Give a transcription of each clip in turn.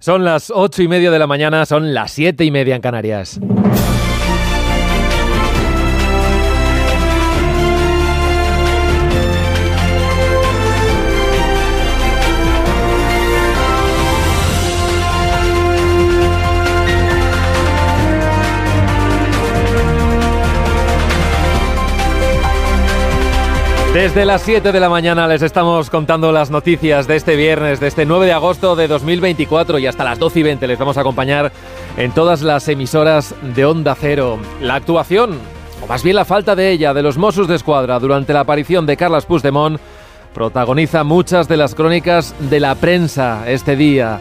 Son las 8:30 de la mañana, son las 7:30 en Canarias. Desde las 7 de la mañana les estamos contando las noticias de este viernes, de este 9 de agosto de 2024, y hasta las 12:20 les vamos a acompañar en todas las emisoras de Onda Cero. La actuación, o más bien la falta de ella, de los Mossos d'Esquadra durante la aparición de Carles Puigdemont protagoniza muchas de las crónicas de la prensa este día.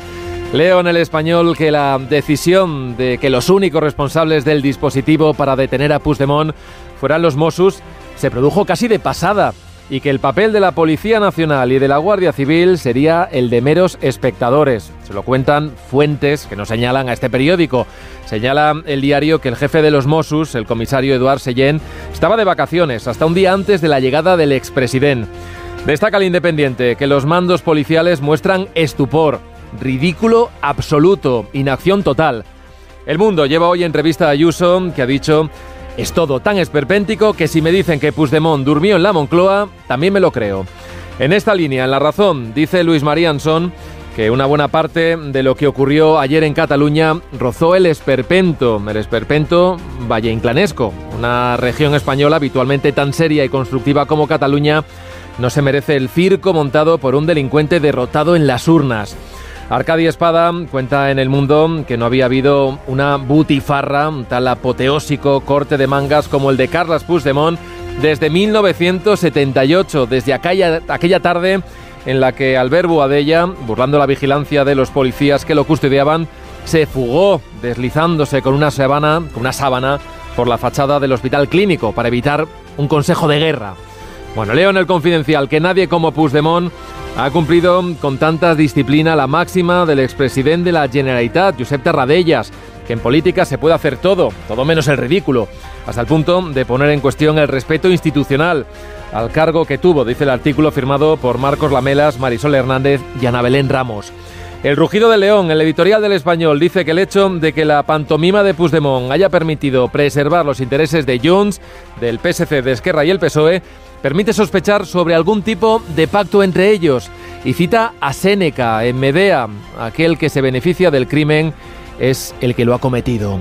Leo en El Español que la decisión de que los únicos responsables del dispositivo para detener a Puigdemont fueran los Mossos se produjo casi de pasada, y que el papel de la Policía Nacional y de la Guardia Civil sería el de meros espectadores. Se lo cuentan fuentes que nos señalan a este periódico. Señala el diario que el jefe de los Mossos, el comisario Eduard Sellén, estaba de vacaciones hasta un día antes de la llegada del expresidente. Destaca el Independiente que los mandos policiales muestran estupor, ridículo absoluto, inacción total. El Mundo lleva hoy entrevista a Ayuso, que ha dicho: es todo tan esperpéntico que si me dicen que Puigdemont durmió en la Moncloa, también me lo creo. En esta línea, en La Razón, dice Luis María Ansón que una buena parte de lo que ocurrió ayer en Cataluña rozó el esperpento valleinclanesco. Una región española habitualmente tan seria y constructiva como Cataluña no se merece el circo montado por un delincuente derrotado en las urnas. Arcadi Espada cuenta en El Mundo que no había habido una butifarra, un tal apoteósico corte de mangas como el de Carles Puigdemont desde 1978, desde aquella tarde en la que Albert Boadella, burlando la vigilancia de los policías que lo custodiaban, se fugó deslizándose con una sábana por la fachada del Hospital Clínico para evitar un consejo de guerra. Bueno, leo en El Confidencial que nadie como Puigdemont ha cumplido con tanta disciplina la máxima del expresidente de la Generalitat, Josep Tarradellas, que en política se puede hacer todo menos el ridículo, hasta el punto de poner en cuestión el respeto institucional al cargo que tuvo, dice el artículo firmado por Marcos Lamelas, Marisol Hernández y Ana Belén Ramos. El rugido del león, el editorial del Español, dice que el hecho de que la pantomima de Puigdemont haya permitido preservar los intereses de Junts, del PSC, de Esquerra y el PSOE, permite sospechar sobre algún tipo de pacto entre ellos, y cita a Séneca en Medea: aquel que se beneficia del crimen es el que lo ha cometido.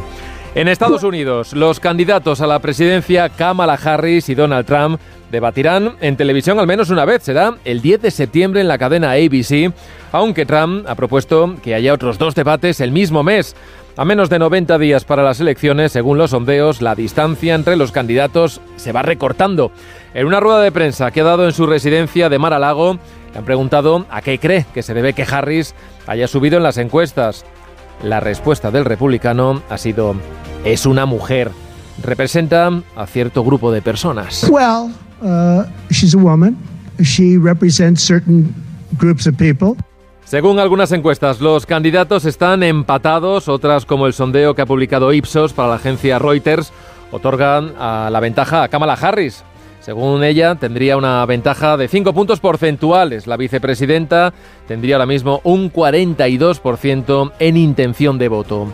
En Estados Unidos, los candidatos a la presidencia Kamala Harris y Donald Trump debatirán en televisión al menos una vez. Será el 10 de septiembre en la cadena ABC, aunque Trump ha propuesto que haya otros 2 debates el mismo mes. A menos de 90 días para las elecciones, según los sondeos, la distancia entre los candidatos se va recortando. En una rueda de prensa que ha dado en su residencia de Mar-a-Lago, le han preguntado a qué cree que se debe que Harris haya subido en las encuestas. La respuesta del republicano ha sido: es una mujer. Representa a cierto grupo de personas. Well, she's a woman. She represents certain groups of people. Según algunas encuestas, los candidatos están empatados. Otras, como el sondeo que ha publicado Ipsos para la agencia Reuters, otorgan la ventaja a Kamala Harris. Según ella, tendría una ventaja de 5 puntos porcentuales. La vicepresidenta tendría ahora mismo un 42% en intención de voto.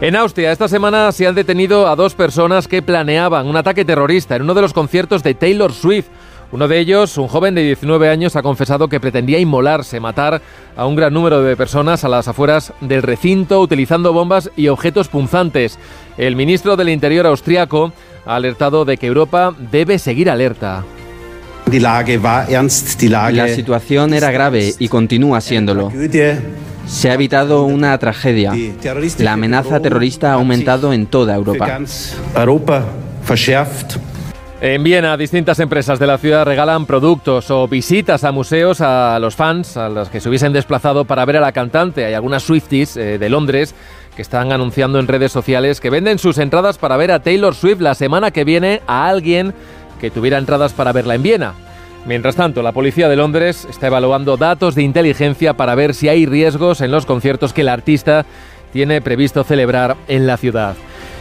En Austria, esta semana se han detenido a 2 personas que planeaban un ataque terrorista en uno de los conciertos de Taylor Swift. Uno de ellos, un joven de 19 años, ha confesado que pretendía inmolarse, matar a un gran número de personas a las afueras del recinto utilizando bombas y objetos punzantes. El ministro del Interior austriaco ha alertado de que Europa debe seguir alerta. La situación era grave y continúa siéndolo. Se ha evitado una tragedia. La amenaza terrorista ha aumentado en toda Europa. En Viena, distintas empresas de la ciudad regalan productos o visitas a museos a los fans, a los que se hubiesen desplazado para ver a la cantante. Hay algunas Swifties de Londres que están anunciando en redes sociales que venden sus entradas para ver a Taylor Swift la semana que viene a alguien que tuviera entradas para verla en Viena. Mientras tanto, la policía de Londres está evaluando datos de inteligencia para ver si hay riesgos en los conciertos que el artista tiene previsto celebrar en la ciudad.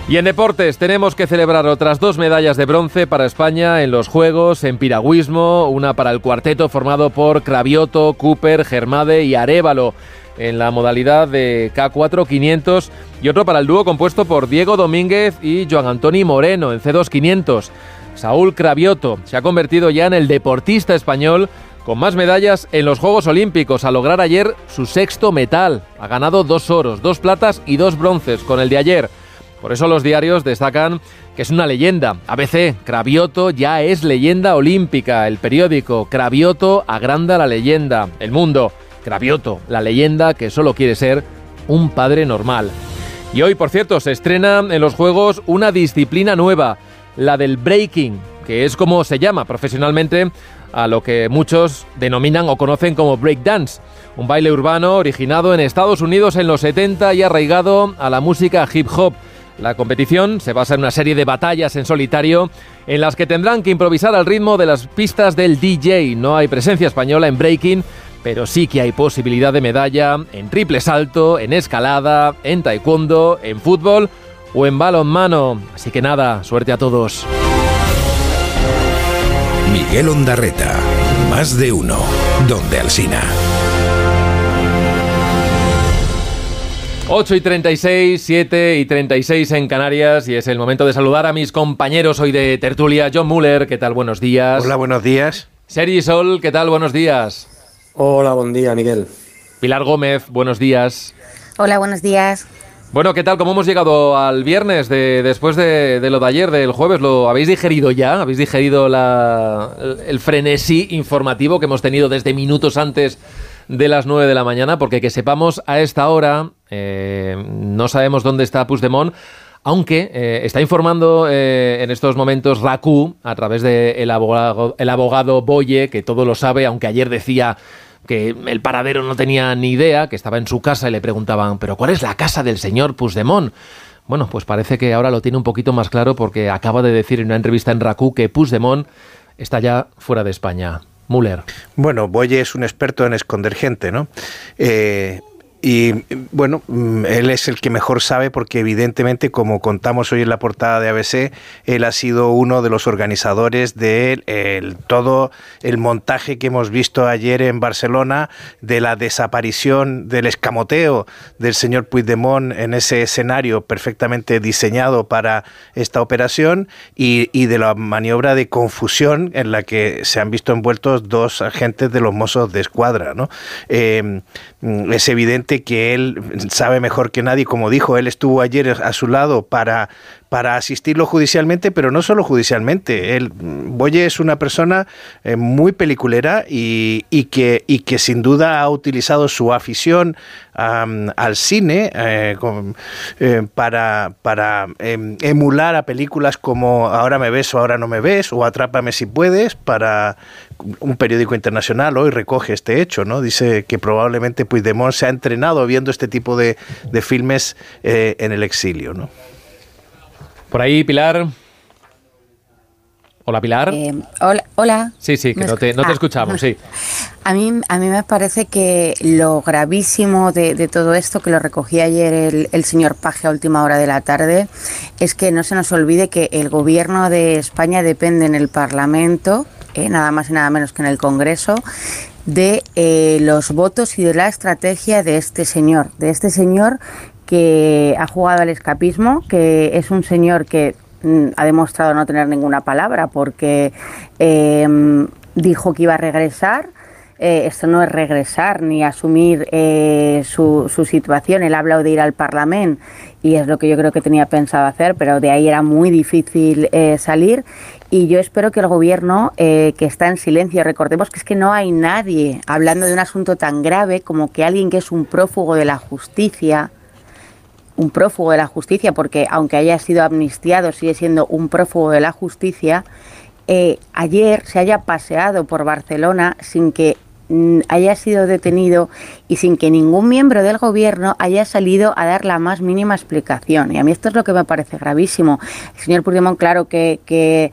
Y en deportes tenemos que celebrar otras 2 medallas de bronce para España en los Juegos, en piragüismo, una para el cuarteto formado por Cravioto, Cooper, Germade y Arévalo. en la modalidad de K4 500 y otro para el dúo compuesto por Diego Domínguez y Joan Antoni Moreno en C2 500. Saúl Craviotto se ha convertido ya en el deportista español con más medallas en los Juegos Olímpicos, al lograr ayer su 6º metal. Ha ganado 2 oros, 2 platas y 2 bronces con el de ayer. Por eso los diarios destacan que es una leyenda. ABC, Craviotto ya es leyenda olímpica. El periódico, Craviotto agranda la leyenda. El Mundo, Craviotto, la leyenda que solo quiere ser un padre normal. Y hoy, por cierto, se estrena en los Juegos una disciplina nueva, la del breaking, que es como se llama profesionalmente a lo que muchos denominan o conocen como breakdance, un baile urbano originado en Estados Unidos en los 70 y arraigado a la música hip hop. La competición se basa en una serie de batallas en solitario en las que tendrán que improvisar al ritmo de las pistas del DJ. No hay presencia española en breaking, pero sí que hay posibilidad de medalla en triple salto, en escalada, en taekwondo, en fútbol o en balonmano. Así que nada, suerte a todos. Miguel Ondarreta, Más de Uno, Donde Alsina. 8:36, 7:36 en Canarias y es el momento de saludar a mis compañeros hoy de tertulia. John Muller, ¿qué tal? Buenos días. Hola, buenos días. Sergi Sol, ¿qué tal? Buenos días. Hola, buen día, Miguel. Pilar Gómez, buenos días. Hola, buenos días. Bueno, ¿qué tal? ¿Cómo hemos llegado al viernes después de lo de ayer, del jueves? ¿Lo habéis digerido ya? ¿Habéis digerido el frenesí informativo que hemos tenido desde minutos antes de las 9 de la mañana? Porque que sepamos, a esta hora no sabemos dónde está Puigdemont, aunque está informando en estos momentos RACU a través del abogado Boye, que todo lo sabe, aunque ayer decía que el paradero no tenía ni idea, que estaba en su casa y le preguntaban, ¿pero cuál es la casa del señor Puigdemont? Bueno, pues parece que ahora lo tiene un poquito más claro porque acaba de decir en una entrevista en RACU que Puigdemont está ya fuera de España. Müller. Bueno, Boye es un experto en esconder gente, ¿no? Y bueno, él es el que mejor sabe porque evidentemente, como contamos hoy en la portada de ABC, él ha sido uno de los organizadores de todo el montaje que hemos visto ayer en Barcelona de la desaparición, del escamoteo del señor Puigdemont en ese escenario perfectamente diseñado para esta operación y de la maniobra de confusión en la que se han visto envueltos 2 agentes de los Mossos de Escuadra, ¿no? Es evidente que él sabe mejor que nadie, como dijo, él estuvo ayer a su lado para asistirlo judicialmente, pero no solo judicialmente. Boye es una persona muy peliculera y que sin duda ha utilizado su afición al cine para emular a películas como Ahora me ves o Ahora no me ves o Atrápame si puedes. Para un periódico internacional hoy recoge este hecho, ¿no? Dice que probablemente Puigdemont se ha entrenado viendo este tipo de filmes en el exilio, ¿no? Por ahí, Pilar. Hola, Pilar. Hola. Sí, que no te escuchamos, sí. A mí me parece que lo gravísimo de todo esto, que lo recogía ayer el señor Paje a última hora de la tarde, es que no se nos olvide que el gobierno de España depende en el Parlamento, nada más y nada menos que en el Congreso, de los votos y de la estrategia de este señor que ha jugado al escapismo, que es un señor que ha demostrado no tener ninguna palabra porque dijo que iba a regresar. Esto no es regresar ni asumir su situación. Él ha hablado de ir al Parlamento y es lo que yo creo que tenía pensado hacer, pero de ahí era muy difícil salir. Y yo espero que el gobierno, que está en silencio, recordemos que es que no hay nadie hablando de un asunto tan grave como que alguien que es un prófugo de la justicia, porque aunque haya sido amnistiado, sigue siendo un prófugo de la justicia, ayer se haya paseado por Barcelona sin que haya sido detenido y sin que ningún miembro del gobierno haya salido a dar la más mínima explicación. Y a mí esto es lo que me parece gravísimo. El señor Puigdemont, claro que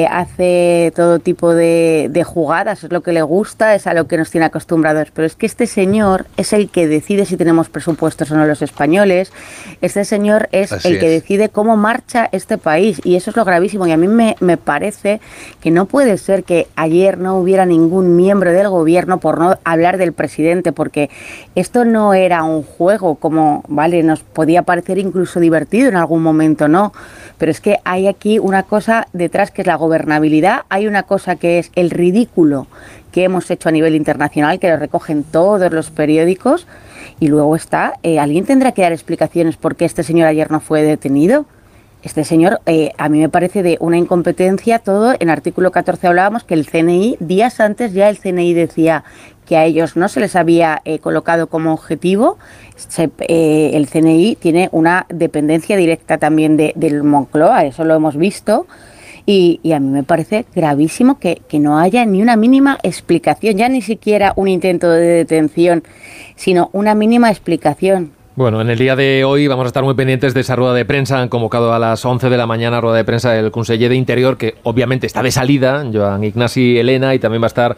hace todo tipo de jugadas, es lo que le gusta, es a lo que nos tiene acostumbrados, pero es que este señor es el que decide si tenemos presupuestos o no los españoles. Este señor es el que decide cómo marcha este país y eso es lo gravísimo. Y a mí me parece que no puede ser que ayer no hubiera ningún miembro del gobierno gobierno, por no hablar del presidente, porque esto no era un juego como, vale, nos podía parecer incluso divertido en algún momento, ¿no? Pero es que hay aquí una cosa detrás que es la gobernabilidad, hay una cosa que es el ridículo que hemos hecho a nivel internacional, que lo recogen todos los periódicos, y luego está, alguien tendrá que dar explicaciones por qué este señor ayer no fue detenido. Este señor, a mí me parece de una incompetencia todo. En artículo 14 hablábamos que el CNI, días antes ya el CNI decía que a ellos no se les había colocado como objetivo. El CNI tiene una dependencia directa también del Moncloa, eso lo hemos visto. Y a mí me parece gravísimo que no haya ni una mínima explicación, ya ni siquiera un intento de detención, sino una mínima explicación. Bueno, en el día de hoy vamos a estar muy pendientes de esa rueda de prensa. Han convocado a las 11 de la mañana rueda de prensa del conseller de Interior, que obviamente está de salida, Joan Ignasi Elena, y también va a estar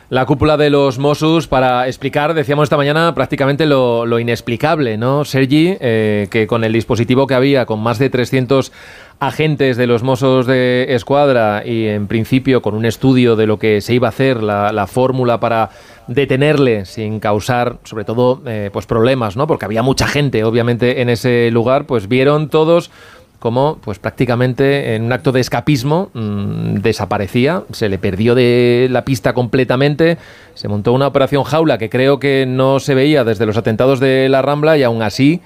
la cúpula de los Mossos para explicar, decíamos esta mañana, prácticamente lo inexplicable, ¿no, Sergi? Que con el dispositivo que había, con más de 300 agentes de los Mossos de Escuadra y en principio con un estudio de lo que se iba a hacer, la fórmula para detenerle sin causar sobre todo pues problemas, ¿no? Porque había mucha gente obviamente en ese lugar, pues vieron todos como pues prácticamente en un acto de escapismo desaparecía, se le perdió de la pista completamente, se montó una operación jaula que creo que no se veía desde los atentados de la Rambla, y aún así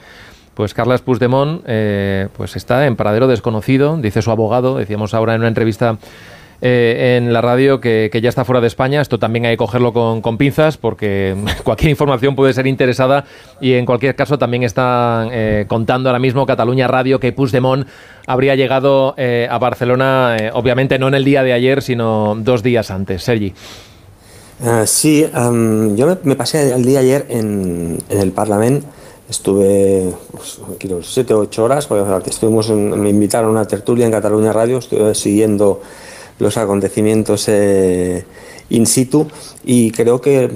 pues Carles Puigdemont pues está en paradero desconocido, dice su abogado. Decíamos ahora en una entrevista en la radio que ya está fuera de España. Esto también hay que cogerlo con pinzas, porque cualquier información puede ser interesada, y en cualquier caso también están contando ahora mismo Cataluña Radio que Puigdemont habría llegado a Barcelona, obviamente no en el día de ayer, sino 2 días antes. Sergi. Sí, yo me pasé el día ayer en el Parlamento. Estuve aquí 7 o 8 horas, porque me invitaron a una tertulia en Cataluña Radio, estuve siguiendo los acontecimientos in situ, y creo que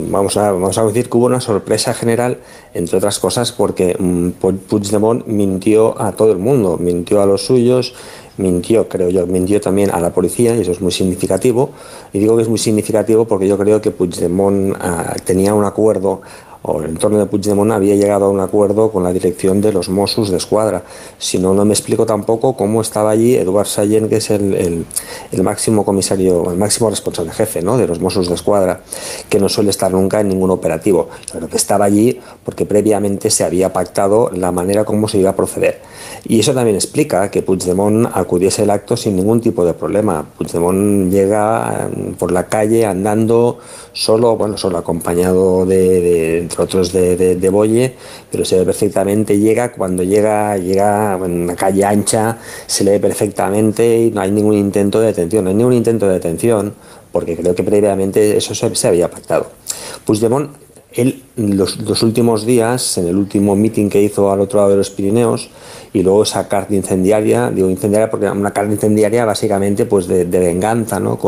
vamos a decir que hubo una sorpresa general, entre otras cosas porque Puigdemont mintió a todo el mundo, mintió a los suyos, mintió también a la policía, y eso es muy significativo. Y digo que es muy significativo porque yo creo que Puigdemont tenía un acuerdo, o el entorno de Puigdemont había llegado a un acuerdo con la dirección de los Mossos de Escuadra. Si no, no me explico tampoco cómo estaba allí Eduard Sallent, que es el máximo comisario, el máximo responsable jefe, ¿no?, de los Mossos de Escuadra, que no suele estar nunca en ningún operativo. Pero que estaba allí porque previamente se había pactado la manera como se iba a proceder. Y eso también explica que Puigdemont acudiese al acto sin ningún tipo de problema. Puigdemont llega por la calle andando solo acompañado entre otros de Boye, pero se ve perfectamente, cuando llega en una calle ancha, se le ve perfectamente y no hay ningún intento de detención, porque creo que previamente eso se había pactado. Puigdemont, él los últimos días, en el último meeting que hizo al otro lado de los Pirineos, y luego esa carta incendiaria, digo incendiaria porque una carta incendiaria básicamente pues de venganza, ¿no?,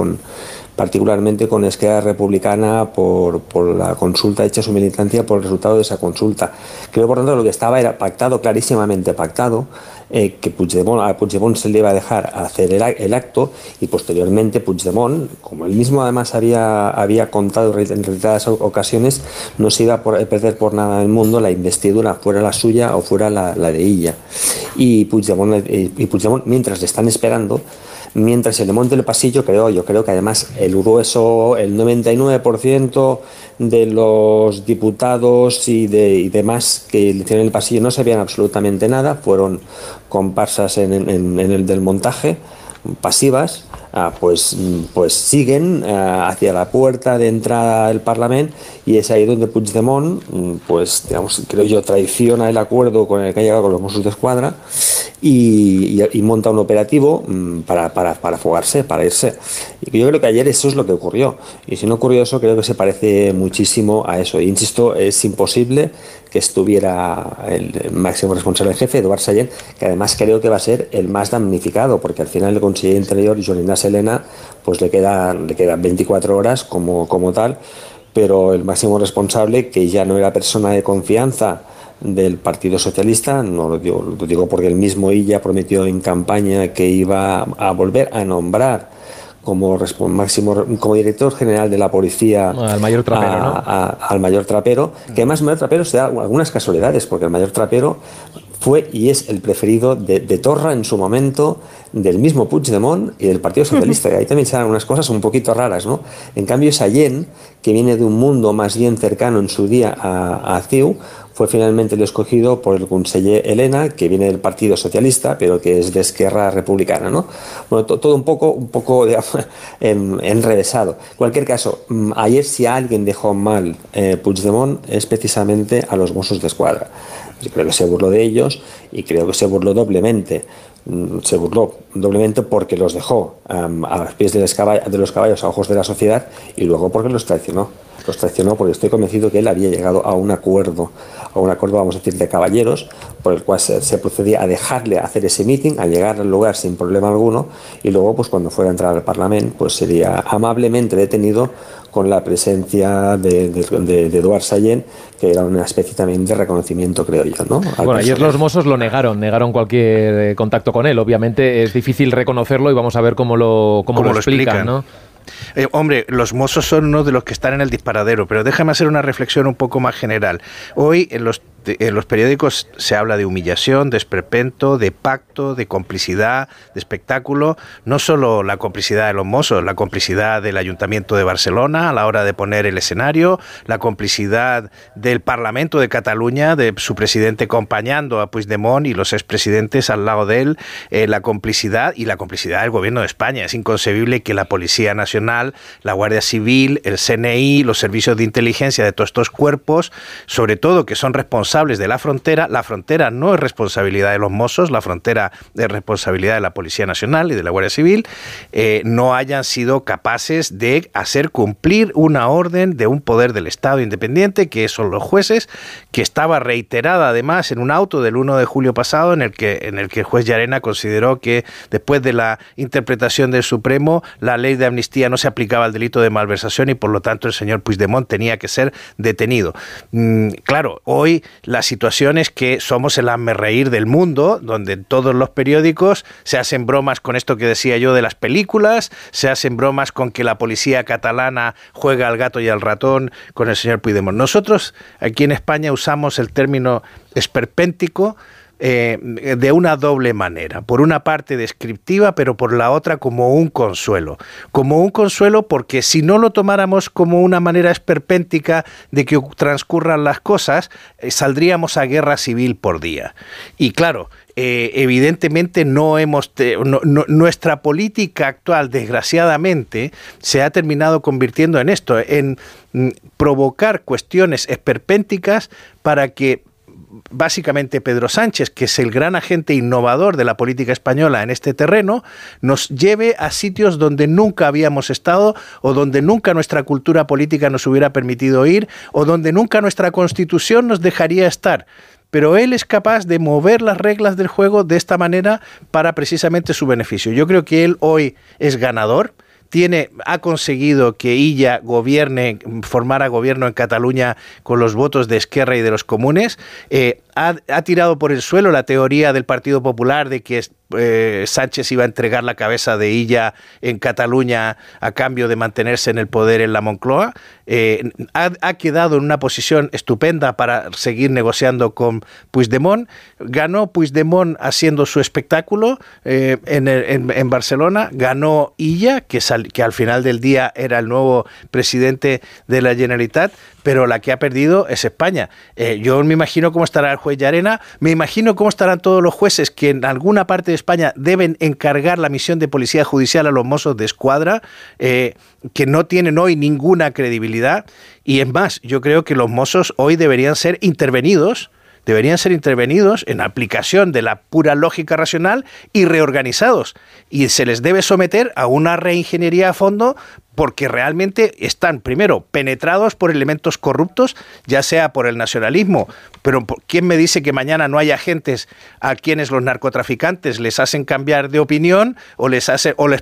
particularmente con Esquerra Republicana por la consulta hecha a su militancia, por el resultado de esa consulta. Creo, por tanto, lo que estaba era pactado, clarísimamente pactado, que a Puigdemont se le iba a dejar hacer el acto, y posteriormente Puigdemont, como él mismo además había contado en reiteradas ocasiones, no se iba a perder por nada del mundo la investidura, fuera la suya o fuera la de ella. Y Puigdemont, mientras le están esperando, mientras se le monte el pasillo, yo creo que además el 99% de los diputados y demás que le hicieron el pasillo no sabían absolutamente nada, fueron comparsas en el del montaje, pasivas, pues siguen hacia la puerta de entrada del Parlamento, y es ahí donde Puigdemont, pues digamos, creo yo, traiciona el acuerdo con el que ha llegado con los Mossos de Escuadra y monta un operativo para fugarse, para irse. Y yo creo que ayer eso es lo que ocurrió, y si no ocurrió eso, creo que se parece muchísimo a eso. Y insisto, es imposible que estuviera el máximo responsable jefe, Eduard Sallent, que además creo que va a ser el más damnificado, porque al final el conseller de Interior, Joan Ignasi Elena, pues le quedan 24 horas como tal, pero el máximo responsable, que ya no era persona de confianza del Partido Socialista, no lo digo porque el mismo Illa prometió en campaña que iba a volver a nombrar como director general de la policía al mayor trapero, ¿no? Al mayor trapero, que además el mayor trapero se da algunas casualidades, porque el mayor trapero fue y es el preferido de Torra en su momento, del mismo Puigdemont y del Partido Socialista. Y ahí también se dan unas cosas un poquito raras, ¿no? En cambio, Sallent, que viene de un mundo más bien cercano en su día a CiU, fue finalmente el escogido por el conseller Elena, que viene del Partido Socialista, pero que es de Esquerra Republicana, ¿no? Bueno, todo un poco digamos, enrevesado. En cualquier caso, ayer si alguien dejó mal Puigdemont es precisamente a los Mossos d'Esquadra. Yo creo que se burló de ellos y creo que se burló doblemente. Se burló doblemente porque los dejó a los pies de los caballos, a ojos de la sociedad, y luego porque los traicionó. Los traicionó porque estoy convencido que él había llegado a un acuerdo, vamos a decir, de caballeros, por el cual se procedía a dejarle hacer ese meeting, a llegar al lugar sin problema alguno, y luego, pues cuando fuera a entrar al Parlamento, pues sería amablemente detenido con la presencia de Eduard Sallent, que era una especie también de reconocimiento, creo yo, ¿no? Bueno, ayer los Mossos lo negaron cualquier contacto con él. Obviamente es difícil reconocerlo y vamos a ver cómo lo explican, ¿no? Hombre, los Mossos son uno de los que están en el disparadero, pero déjame hacer una reflexión un poco más general. Hoy en los periódicos se habla de humillación, de esperpento, de pacto, de complicidad, de espectáculo. No solo la complicidad de los Mossos, la complicidad del Ayuntamiento de Barcelona a la hora de poner el escenario, la complicidad del Parlamento de Cataluña, de su presidente acompañando a Puigdemont y los expresidentes al lado de él, la complicidad del Gobierno de España. Es inconcebible que la Policía Nacional, la Guardia Civil, el CNI, los servicios de inteligencia de todos estos cuerpos, sobre todo que son responsables de la frontera no es responsabilidad de los Mossos, la frontera es responsabilidad de la Policía Nacional y de la Guardia Civil, no hayan sido capaces de hacer cumplir una orden de un poder del Estado independiente, que son los jueces, que estaba reiterada además en un auto del 1 de julio pasado en el que el juez Llarena consideró que después de la interpretación del Supremo la ley de amnistía no se aplicaba al delito de malversación y por lo tanto el señor Puigdemont tenía que ser detenido. Claro, hoy la situación es que somos el hazmerreír del mundo, donde en todos los periódicos se hacen bromas con esto que decía yo de las películas, se hacen bromas con que la policía catalana juega al gato y al ratón con el señor Puigdemont. Nosotros aquí en España usamos el término esperpéntico de una doble manera, por una parte descriptiva, pero por la otra como un consuelo porque si no lo tomáramos como una manera esperpéntica de que transcurran las cosas, saldríamos a guerra civil por día. Y claro, evidentemente nuestra política actual, desgraciadamente, se ha terminado convirtiendo en esto, en provocar cuestiones esperpénticas para que básicamente Pedro Sánchez, que es el gran agente innovador de la política española en este terreno, nos lleve a sitios donde nunca habíamos estado o donde nunca nuestra cultura política nos hubiera permitido ir o donde nunca nuestra Constitución nos dejaría estar. Pero él es capaz de mover las reglas del juego de esta manera para precisamente su beneficio. Yo creo que él hoy es ganador. Ha conseguido que Illa formara gobierno en Cataluña con los votos de Esquerra y de los comunes. Ha tirado por el suelo la teoría del Partido Popular de que Sánchez iba a entregar la cabeza de Illa en Cataluña a cambio de mantenerse en el poder en la Moncloa. Ha quedado en una posición estupenda para seguir negociando con Puigdemont. Ganó Puigdemont haciendo su espectáculo en Barcelona. Ganó Illa, que al final del día era el nuevo presidente de la Generalitat, pero la que ha perdido es España. Yo me imagino cómo estará el juez Llarena, me imagino cómo estarán todos los jueces que en alguna parte de España deben encargar la misión de policía judicial a los Mossos d'Esquadra, que no tienen hoy ninguna credibilidad. Y es más, yo creo que los Mossos hoy deberían ser intervenidos en aplicación de la pura lógica racional y reorganizados. Y se les debe someter a una reingeniería a fondo porque realmente están, primero, penetrados por elementos corruptos, ya sea por el nacionalismo, Pero ¿quién me dice que mañana no hay agentes a quienes los narcotraficantes les hacen cambiar de opinión o les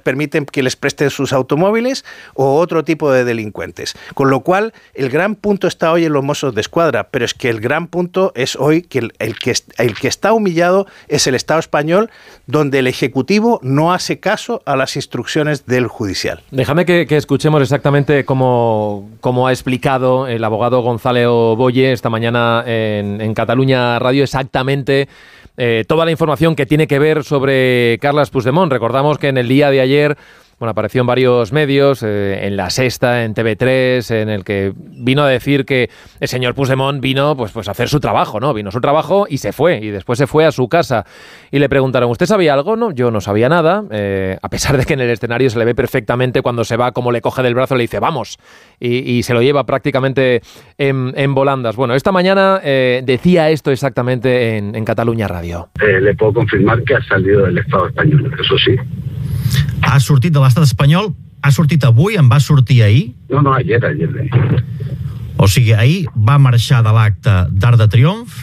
permiten que les presten sus automóviles o otro tipo de delincuentes? Con lo cual, el gran punto está hoy en los Mossos de Escuadra, pero es que el gran punto es hoy que el que está humillado es el Estado español, donde el Ejecutivo no hace caso a las instrucciones del Judicial. Déjame que escuchemos exactamente cómo ha explicado el abogado Gonzalo Boye esta mañana en Catalunya Radio exactamente toda la información que tiene que ver sobre Carles Puigdemont. Recordamos que en el día de ayer apareció en varios medios, en La Sexta, en TV3, en el que vino a decir que el señor Puigdemont vino pues a hacer su trabajo, ¿no? Vino a su trabajo y se fue, y después se fue a su casa. Y le preguntaron, ¿usted sabía algo? No, yo no sabía nada, a pesar de que en el escenario se le ve perfectamente cuando se va, como le coge del brazo, le dice, vamos, y se lo lleva prácticamente en volandas. Bueno, esta mañana decía esto exactamente en Catalunya Radio. Le puedo confirmar que ha salido del Estado español, eso sí. Ha sortit de l'estat espanyol, ha sortit avui, en va sortir ahir? No, ayer. O sigui, ahir va marxar de l'acte d'Arc de Triomf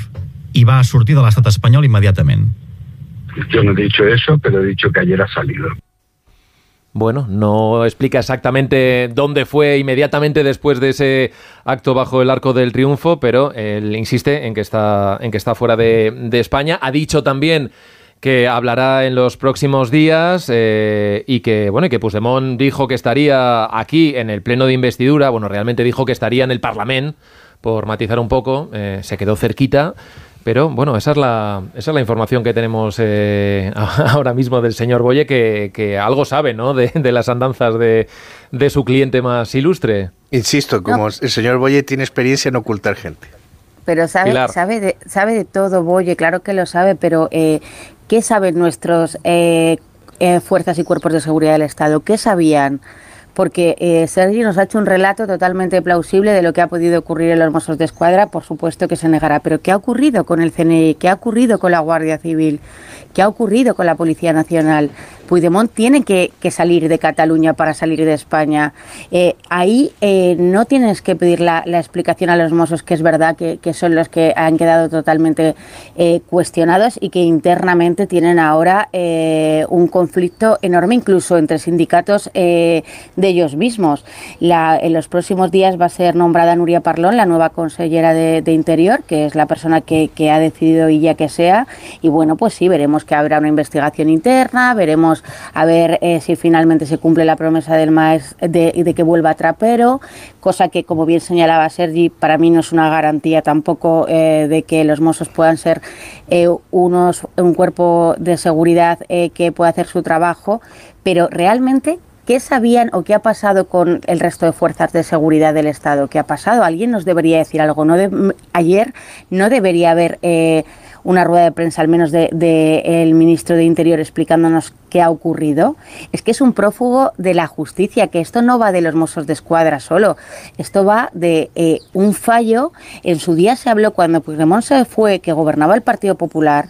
i va sortir de l'estat espanyol immediatament. Yo no he dicho eso, pero he dicho que ayer ha salido. Bueno, no explica exactamente dónde fue inmediatamente después de ese acto bajo el Arco del Triunfo, pero él insiste en que está fuera de España. Ha dicho también que hablará en los próximos días y que Puigdemont dijo que estaría aquí en el pleno de investidura. Bueno, realmente dijo que estaría en el Parlamento, por matizar un poco, se quedó cerquita. Pero bueno, esa es la información que tenemos ahora mismo del señor Boye, que algo sabe, ¿no?, de las andanzas de su cliente más ilustre. Insisto, como el señor Boye tiene experiencia en ocultar gente. Pero sabe de todo, Boye, claro que lo sabe, pero ¿qué saben nuestros fuerzas y cuerpos de seguridad del Estado? ¿Qué sabían? Porque Sergi nos ha hecho un relato totalmente plausible de lo que ha podido ocurrir en los Mossos de Escuadra. Por supuesto que se negará, pero ¿qué ha ocurrido con el CNI? ¿Qué ha ocurrido con la Guardia Civil? ¿Qué ha ocurrido con la Policía Nacional? Puigdemont tiene que salir de Cataluña para salir de España. Ahí no tienes que pedir la explicación a los Mossos, que es verdad que son los que han quedado totalmente cuestionados y que internamente tienen ahora un conflicto enorme, incluso entre sindicatos de ellos mismos. En los próximos días va a ser nombrada Núria Parlon, la nueva consellera de Interior, que es la persona que ha decidido ella que sea, y bueno, pues sí, veremos que habrá una investigación interna, veremos a ver si finalmente se cumple la promesa del MAES de que vuelva Trapero, cosa que, como bien señalaba Sergi, para mí no es una garantía tampoco de que los Mossos puedan ser un cuerpo de seguridad que pueda hacer su trabajo, pero realmente, ¿qué sabían o qué ha pasado con el resto de fuerzas de seguridad del Estado? ¿Qué ha pasado? Alguien nos debería decir algo. Ayer no debería haber una rueda de prensa, al menos del ministro de Interior, explicándonos qué ha ocurrido. Es que es un prófugo de la justicia, que esto no va de los Mossos de Escuadra solo, esto va de un fallo. En su día se habló, cuando Puigdemont se fue, que gobernaba el Partido Popular,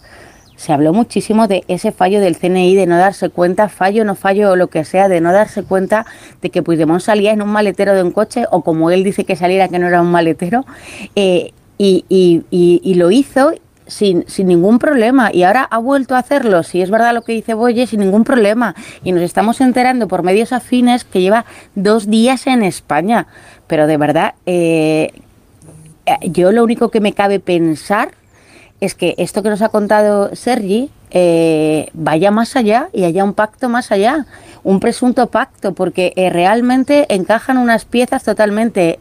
se habló muchísimo de ese fallo del CNI, de no darse cuenta, fallo, no fallo o lo que sea, de no darse cuenta de que Puigdemont salía en un maletero de un coche, o como él dice que saliera, que no era un maletero, y lo hizo sin ningún problema, y ahora ha vuelto a hacerlo, si es verdad lo que dice Boye, sin ningún problema, y nos estamos enterando por medios afines que lleva 2 días en España. Pero de verdad, yo lo único que me cabe pensar es que esto que nos ha contado Sergi vaya más allá y haya un pacto más allá, un presunto pacto, porque realmente encajan unas piezas totalmente.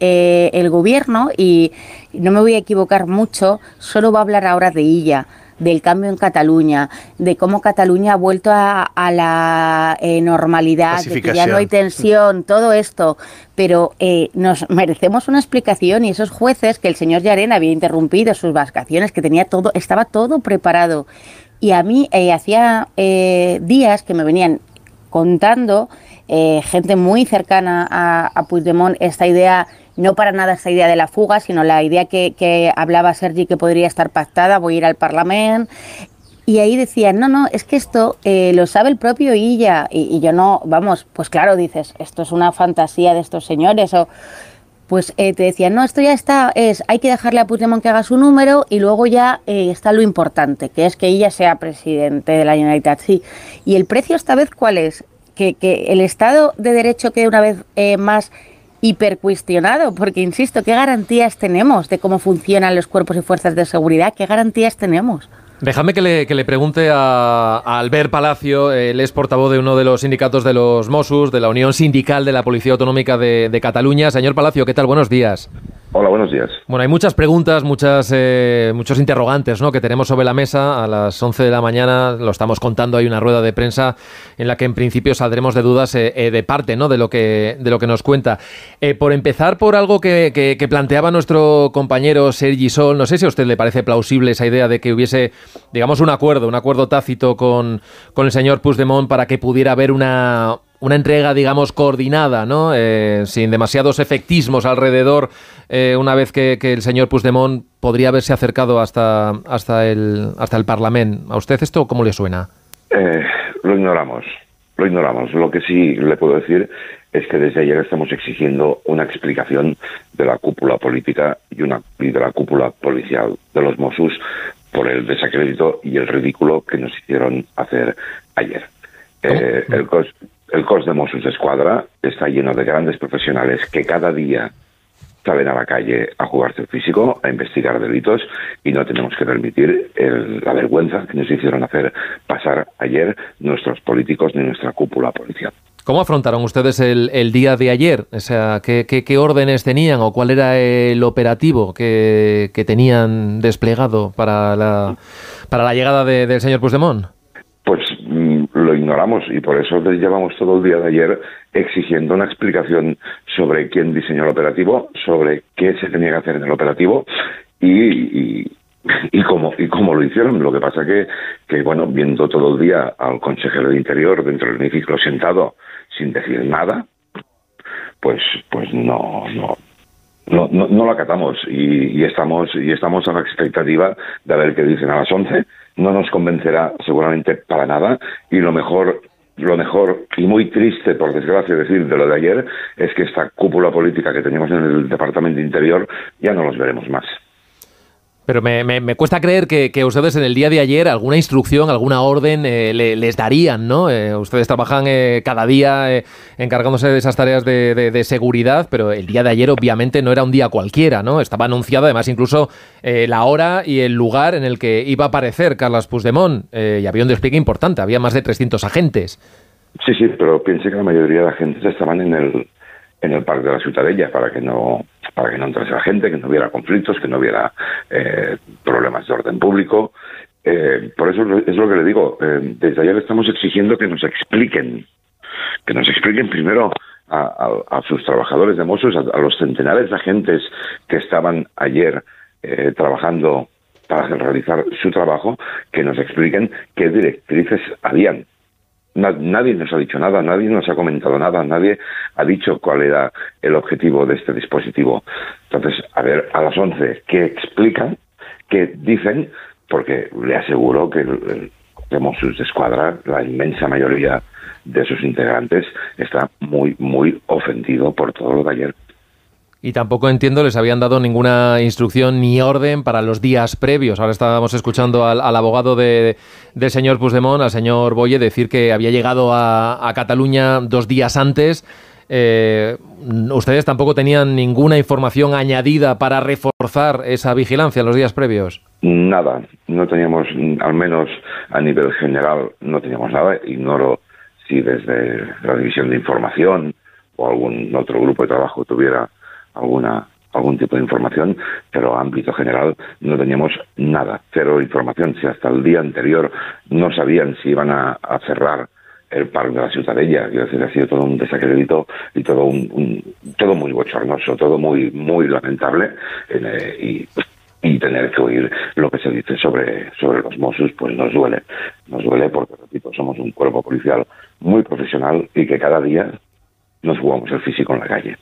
El gobierno, y no me voy a equivocar mucho, solo va a hablar ahora de ella, del cambio en Cataluña, de cómo Cataluña ha vuelto a la normalidad, de que ya no hay tensión, todo esto, pero nos merecemos una explicación, y esos jueces, que el señor Llarena había interrumpido sus vacaciones, que tenía todo, estaba todo preparado, y a mí hacía días que me venían contando gente muy cercana a Puigdemont esta idea, no para nada esta idea de la fuga, sino la idea que hablaba Sergi, que podría estar pactada, voy a ir al Parlamento. Y ahí decían, no, es que esto lo sabe el propio Illa. Y yo no, vamos, pues claro, dices, esto es una fantasía de estos señores. pues te decían, no, esto ya está, hay que dejarle a Puigdemont que haga su número y luego ya está lo importante, que es que ella sea presidente de la Generalitat. Sí. ¿Y el precio esta vez cuál es? Que el Estado de Derecho quede una vez más hipercuestionado, porque insisto, ¿qué garantías tenemos de cómo funcionan los cuerpos y fuerzas de seguridad? ¿Qué garantías tenemos? Déjame que le pregunte a Albert Palacio, él es portavoz de uno de los sindicatos de los Mossos, de la Unión Sindical de la Policía Autonómica de Cataluña. Señor Palacio, ¿qué tal? Buenos días. Hola, buenos días. Bueno, hay muchas preguntas, muchos interrogantes, ¿no?, que tenemos sobre la mesa. A las 11 de la mañana, lo estamos contando, hay una rueda de prensa en la que en principio saldremos de dudas de parte, ¿no?, de lo que nos cuenta. Por empezar por algo que planteaba nuestro compañero Sergi Sol, no sé si a usted le parece plausible esa idea de que hubiese, digamos, un acuerdo tácito con el señor Puigdemont para que pudiera haber una entrega, digamos, coordinada, ¿no?, sin demasiados efectismos alrededor, una vez que el señor Puigdemont podría haberse acercado hasta el Parlamento. ¿A usted esto cómo le suena? Lo ignoramos. Lo que sí le puedo decir es que desde ayer estamos exigiendo una explicación de la cúpula política y de la cúpula policial de los Mossos por el desacrédito y el ridículo que nos hicieron hacer ayer. El cos de Mossos d'Esquadra está lleno de grandes profesionales que cada día salen a la calle a jugarse el físico, a investigar delitos, y no tenemos que permitir la vergüenza que nos hicieron hacer pasar ayer nuestros políticos ni nuestra cúpula policial. ¿Cómo afrontaron ustedes el día de ayer? O sea, ¿qué órdenes tenían o cuál era el operativo que tenían desplegado para la llegada del señor Puigdemont? Pues lo ignoramos y por eso llevamos todo el día de ayer exigiendo una explicación sobre quién diseñó el operativo, sobre qué se tenía que hacer en el operativo y cómo lo hicieron. Lo que pasa que bueno, viendo todo el día al consejero de Interior dentro del hemiciclo sentado sin decir nada, pues no lo acatamos y estamos a la expectativa de ver qué dicen a las 11. No nos convencerá seguramente para nada y lo mejor y muy triste, por desgracia decir, de lo de ayer es que esta cúpula política que teníamos en el Departamento de Interior ya no los veremos más. Pero me cuesta creer que ustedes en el día de ayer alguna instrucción, alguna orden les darían, ¿no? Ustedes trabajan cada día encargándose de esas tareas de seguridad, pero el día de ayer obviamente no era un día cualquiera, ¿no? Estaba anunciado además incluso la hora y el lugar en el que iba a aparecer Carles Puigdemont, y había un despliegue importante, había más de 300 agentes. Sí, pero piense que la mayoría de agentes estaban en el Parque de la Ciutadella para que no entrase la gente, que no hubiera conflictos, que no hubiera problemas de orden público. Por eso es lo que le digo. Desde ayer estamos exigiendo que nos expliquen primero a sus trabajadores de Mossos, a los centenares de agentes que estaban ayer trabajando para realizar su trabajo, que nos expliquen qué directrices habían. Nadie nos ha dicho nada, nadie nos ha comentado nada, nadie ha dicho cuál era el objetivo de este dispositivo. Entonces, a ver, a las 11, ¿qué explican? ¿Qué dicen? Porque le aseguro que el Mossos d'Esquadra, la inmensa mayoría de sus integrantes, está muy, muy ofendido por todo lo de ayer. Y tampoco entiendo, les habían dado ninguna instrucción ni orden para los días previos. Ahora estábamos escuchando al abogado del señor Puigdemont, al señor Boye, decir que había llegado a Cataluña 2 días antes. ¿Ustedes tampoco tenían ninguna información añadida para reforzar esa vigilancia en los días previos? Nada, no teníamos, al menos a nivel general, no teníamos nada. Ignoro si desde la División de Información o algún otro grupo de trabajo tuviera algún tipo de información, pero a ámbito general no teníamos nada, cero información. Si hasta el día anterior no sabían si iban a cerrar el Parque de la Ciutadella, quiero decir, ha sido todo un desacrédito y todo todo muy bochornoso, todo muy muy lamentable, y tener que oír lo que se dice sobre los Mossos, pues nos duele porque, repito, somos un cuerpo policial muy profesional y que cada día nos jugamos el físico en la calle.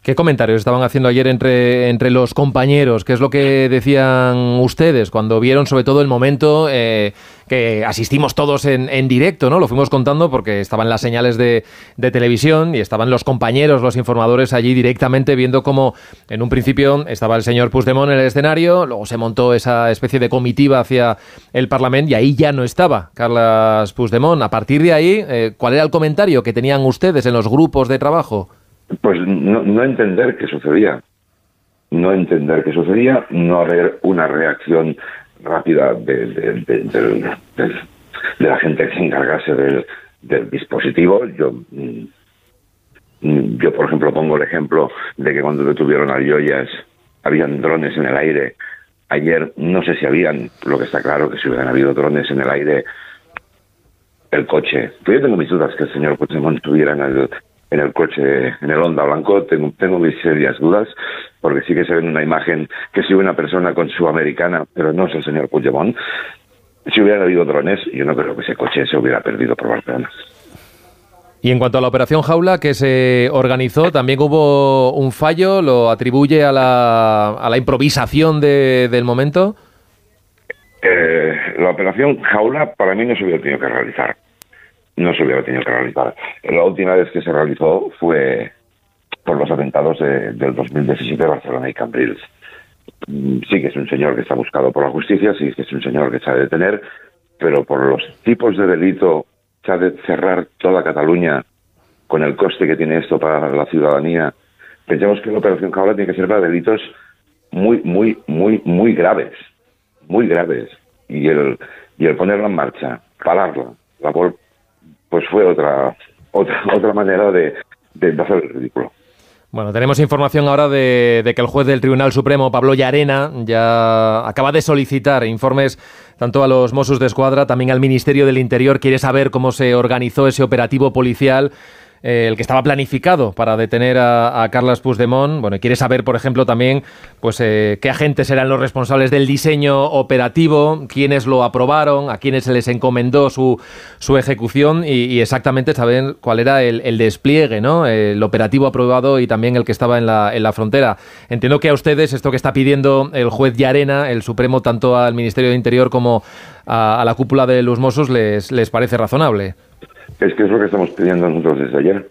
¿Qué comentarios estaban haciendo ayer entre los compañeros? ¿Qué es lo que decían ustedes cuando vieron sobre todo el momento que asistimos todos en directo, ¿no? Lo fuimos contando porque estaban las señales de televisión y estaban los compañeros, los informadores allí directamente viendo cómo en un principio estaba el señor Puigdemont en el escenario, luego se montó esa especie de comitiva hacia el Parlamento y ahí ya no estaba Carles Puigdemont. A partir de ahí, ¿cuál era el comentario que tenían ustedes en los grupos de trabajo? Pues no entender qué sucedía. No entender qué sucedía, no haber una reacción rápida de la gente que se encargase del dispositivo. Yo, por ejemplo, pongo el ejemplo de que cuando detuvieron a Joyas habían drones en el aire. Ayer no sé si habían, lo que está claro que si hubieran habido drones en el aire, el coche. Yo tengo mis dudas que el señor Puigdemont estuviera en el coche, en el Honda Blanco. Tengo mis serias dudas, porque sí que se ve en una imagen que si una persona con su americana, pero no es el señor Puigdemont. Si hubiera habido drones, yo no creo que ese coche se hubiera perdido por Barcelona. Y en cuanto a la operación Jaula que se organizó, también hubo un fallo, ¿lo atribuye a la improvisación del momento? La operación Jaula para mí no se hubiera tenido que realizar. No se hubiera tenido que realizar. La última vez que se realizó fue por los atentados del 2017 de Barcelona y Cambrils. Sí que es un señor que está buscado por la justicia, sí que es un señor que se ha de detener, pero por los tipos de delito se ha de cerrar toda Cataluña con el coste que tiene esto para la ciudadanía. Pensamos que la operación Jaula tiene que ser para delitos muy graves, muy graves. Y el ponerla en marcha, pararla, pues fue otra manera de hacer el ridículo. Bueno, tenemos información ahora de que el juez del Tribunal Supremo, Pablo Llarena, ya acaba de solicitar informes tanto a los Mossos d'Esquadra, también al Ministerio del Interior. Quiere saber cómo se organizó ese operativo policial, el que estaba planificado para detener a Carles Puigdemont. Bueno, quiere saber, por ejemplo, también pues qué agentes eran los responsables del diseño operativo, quiénes lo aprobaron, a quiénes se les encomendó su ejecución y exactamente saber cuál era el despliegue, ¿no? El operativo aprobado y también el que estaba en la frontera. Entiendo que a ustedes esto que está pidiendo el juez Llarena, el Supremo, tanto al Ministerio de Interior como a la cúpula de los Mossos, les parece razonable. Es que es lo que estamos pidiendo nosotros desde ayer.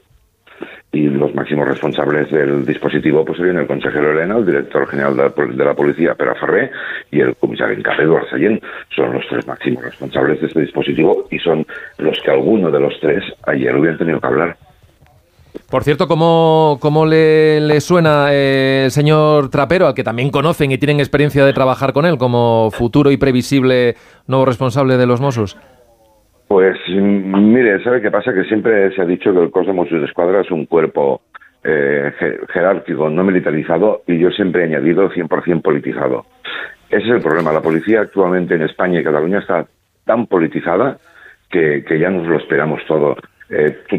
Y los máximos responsables del dispositivo pues serían el consejero Elena, el director general de la policía, Pere Ferrer, y el comisario en jefe, Eduard Sallent. Son los tres máximos responsables de este dispositivo y son los que alguno de los tres ayer hubieran tenido que hablar. Por cierto, ¿cómo le suena el señor Trapero, al que también conocen y tienen experiencia de trabajar con él como futuro y previsible nuevo responsable de los Mossos? Pues mire, ¿sabe qué pasa? Que siempre se ha dicho que el Cos de Mossos d'Esquadra es un cuerpo jerárquico, no militarizado, y yo siempre he añadido 100% politizado. Ese es el problema. La policía actualmente en España y Cataluña está tan politizada que ya nos lo esperamos todo.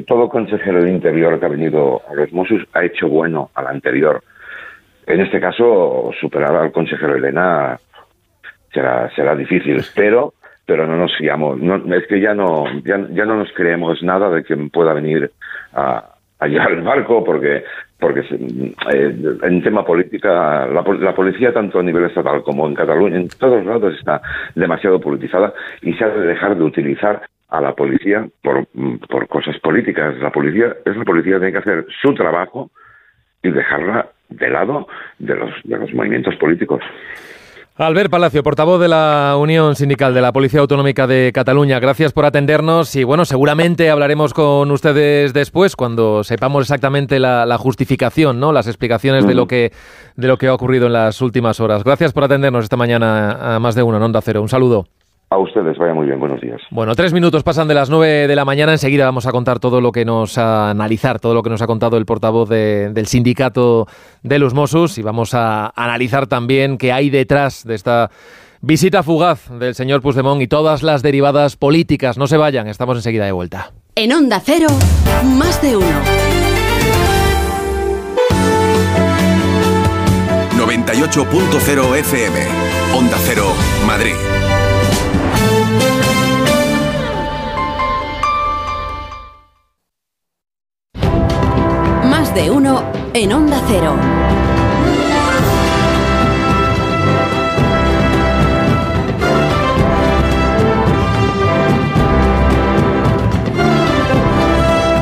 Todo consejero de Interior que ha venido a los Mossos ha hecho bueno al anterior. En este caso, superar al consejero Elena será difícil, pero no nos fiamos. Es que ya no nos creemos nada de quien pueda venir a llevar el barco, porque en tema política la policía, tanto a nivel estatal como en Cataluña, en todos lados, está demasiado politizada y se ha de dejar de utilizar a la policía por cosas políticas. La policía tiene que hacer su trabajo y dejarla de lado de los movimientos políticos. Albert Palacio, portavoz de la Unión Sindical de la Policía Autonómica de Cataluña, gracias por atendernos y bueno, seguramente hablaremos con ustedes después cuando sepamos exactamente la justificación, ¿no? Las explicaciones de lo que ha ocurrido en las últimas horas. Gracias por atendernos esta mañana a Más de Uno en Onda Cero. Un saludo. A ustedes, vaya muy bien, buenos días. Bueno, 3 minutos pasan de las 9 de la mañana, enseguida vamos a contar todo lo que nos ha contado el portavoz del sindicato de los Mossos y vamos a analizar también qué hay detrás de esta visita fugaz del señor Puigdemont y todas las derivadas políticas. No se vayan, estamos enseguida de vuelta. En Onda Cero, Más de Uno. 98.0 FM, Onda Cero, Madrid. Más de Uno en Onda Cero.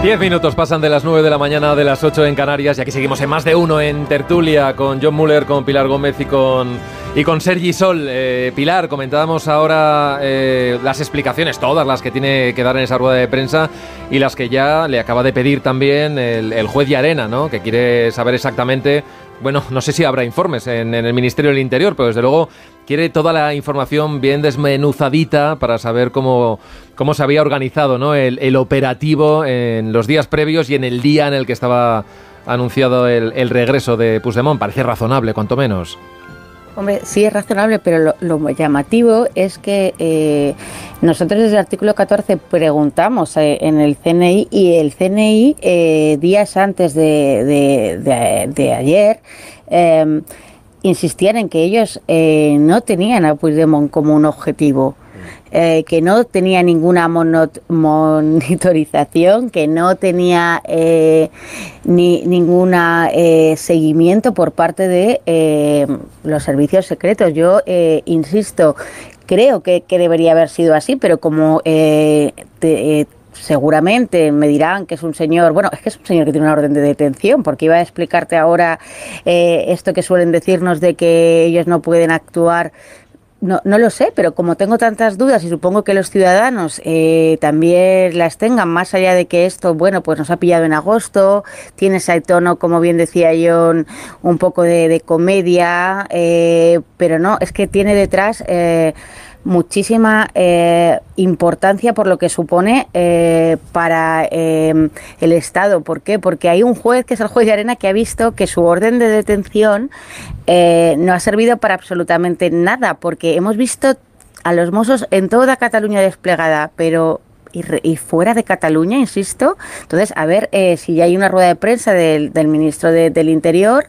Diez minutos pasan de las 9 de la mañana, de las 8 en Canarias, y aquí seguimos en Más de Uno en tertulia con John Muller, con Pilar Gómez y con Sergi Sol. Pilar, comentábamos ahora las explicaciones, todas las que tiene que dar en esa rueda de prensa y las que ya le acaba de pedir también el juez Llarena, ¿no? Que quiere saber exactamente, bueno, no sé si habrá informes en el Ministerio del Interior, pero desde luego quiere toda la información bien desmenuzadita para saber cómo se había organizado, ¿no? el operativo en los días previos y en el día en el que estaba anunciado el regreso de Puigdemont. Parece razonable, cuanto menos. Hombre, sí es razonable, pero lo llamativo es que nosotros desde el artículo 14 preguntamos en el CNI, y el CNI días antes de ayer insistían en que ellos no tenían a Puigdemont como un objetivo. Que no tenía ninguna monitorización, que no tenía ninguna seguimiento por parte de los servicios secretos. Yo insisto, creo que debería haber sido así, pero como seguramente me dirán que es un señor, bueno, es que es un señor que tiene una orden de detención, porque iba a explicarte ahora esto que suelen decirnos de que ellos no pueden actuar. No lo sé, pero como tengo tantas dudas y supongo que los ciudadanos también las tengan, más allá de que esto, bueno, pues nos ha pillado en agosto, tiene ese tono, como bien decía John, un poco de comedia, pero no, es que tiene detrás muchísima importancia por lo que supone para el Estado. ¿Por qué? Porque hay un juez, que es el juez Llarena, que ha visto que su orden de detención no ha servido para absolutamente nada, porque hemos visto a los Mossos en toda Cataluña desplegada, pero y fuera de Cataluña, insisto. Entonces, a ver si ya hay una rueda de prensa del ministro del Interior.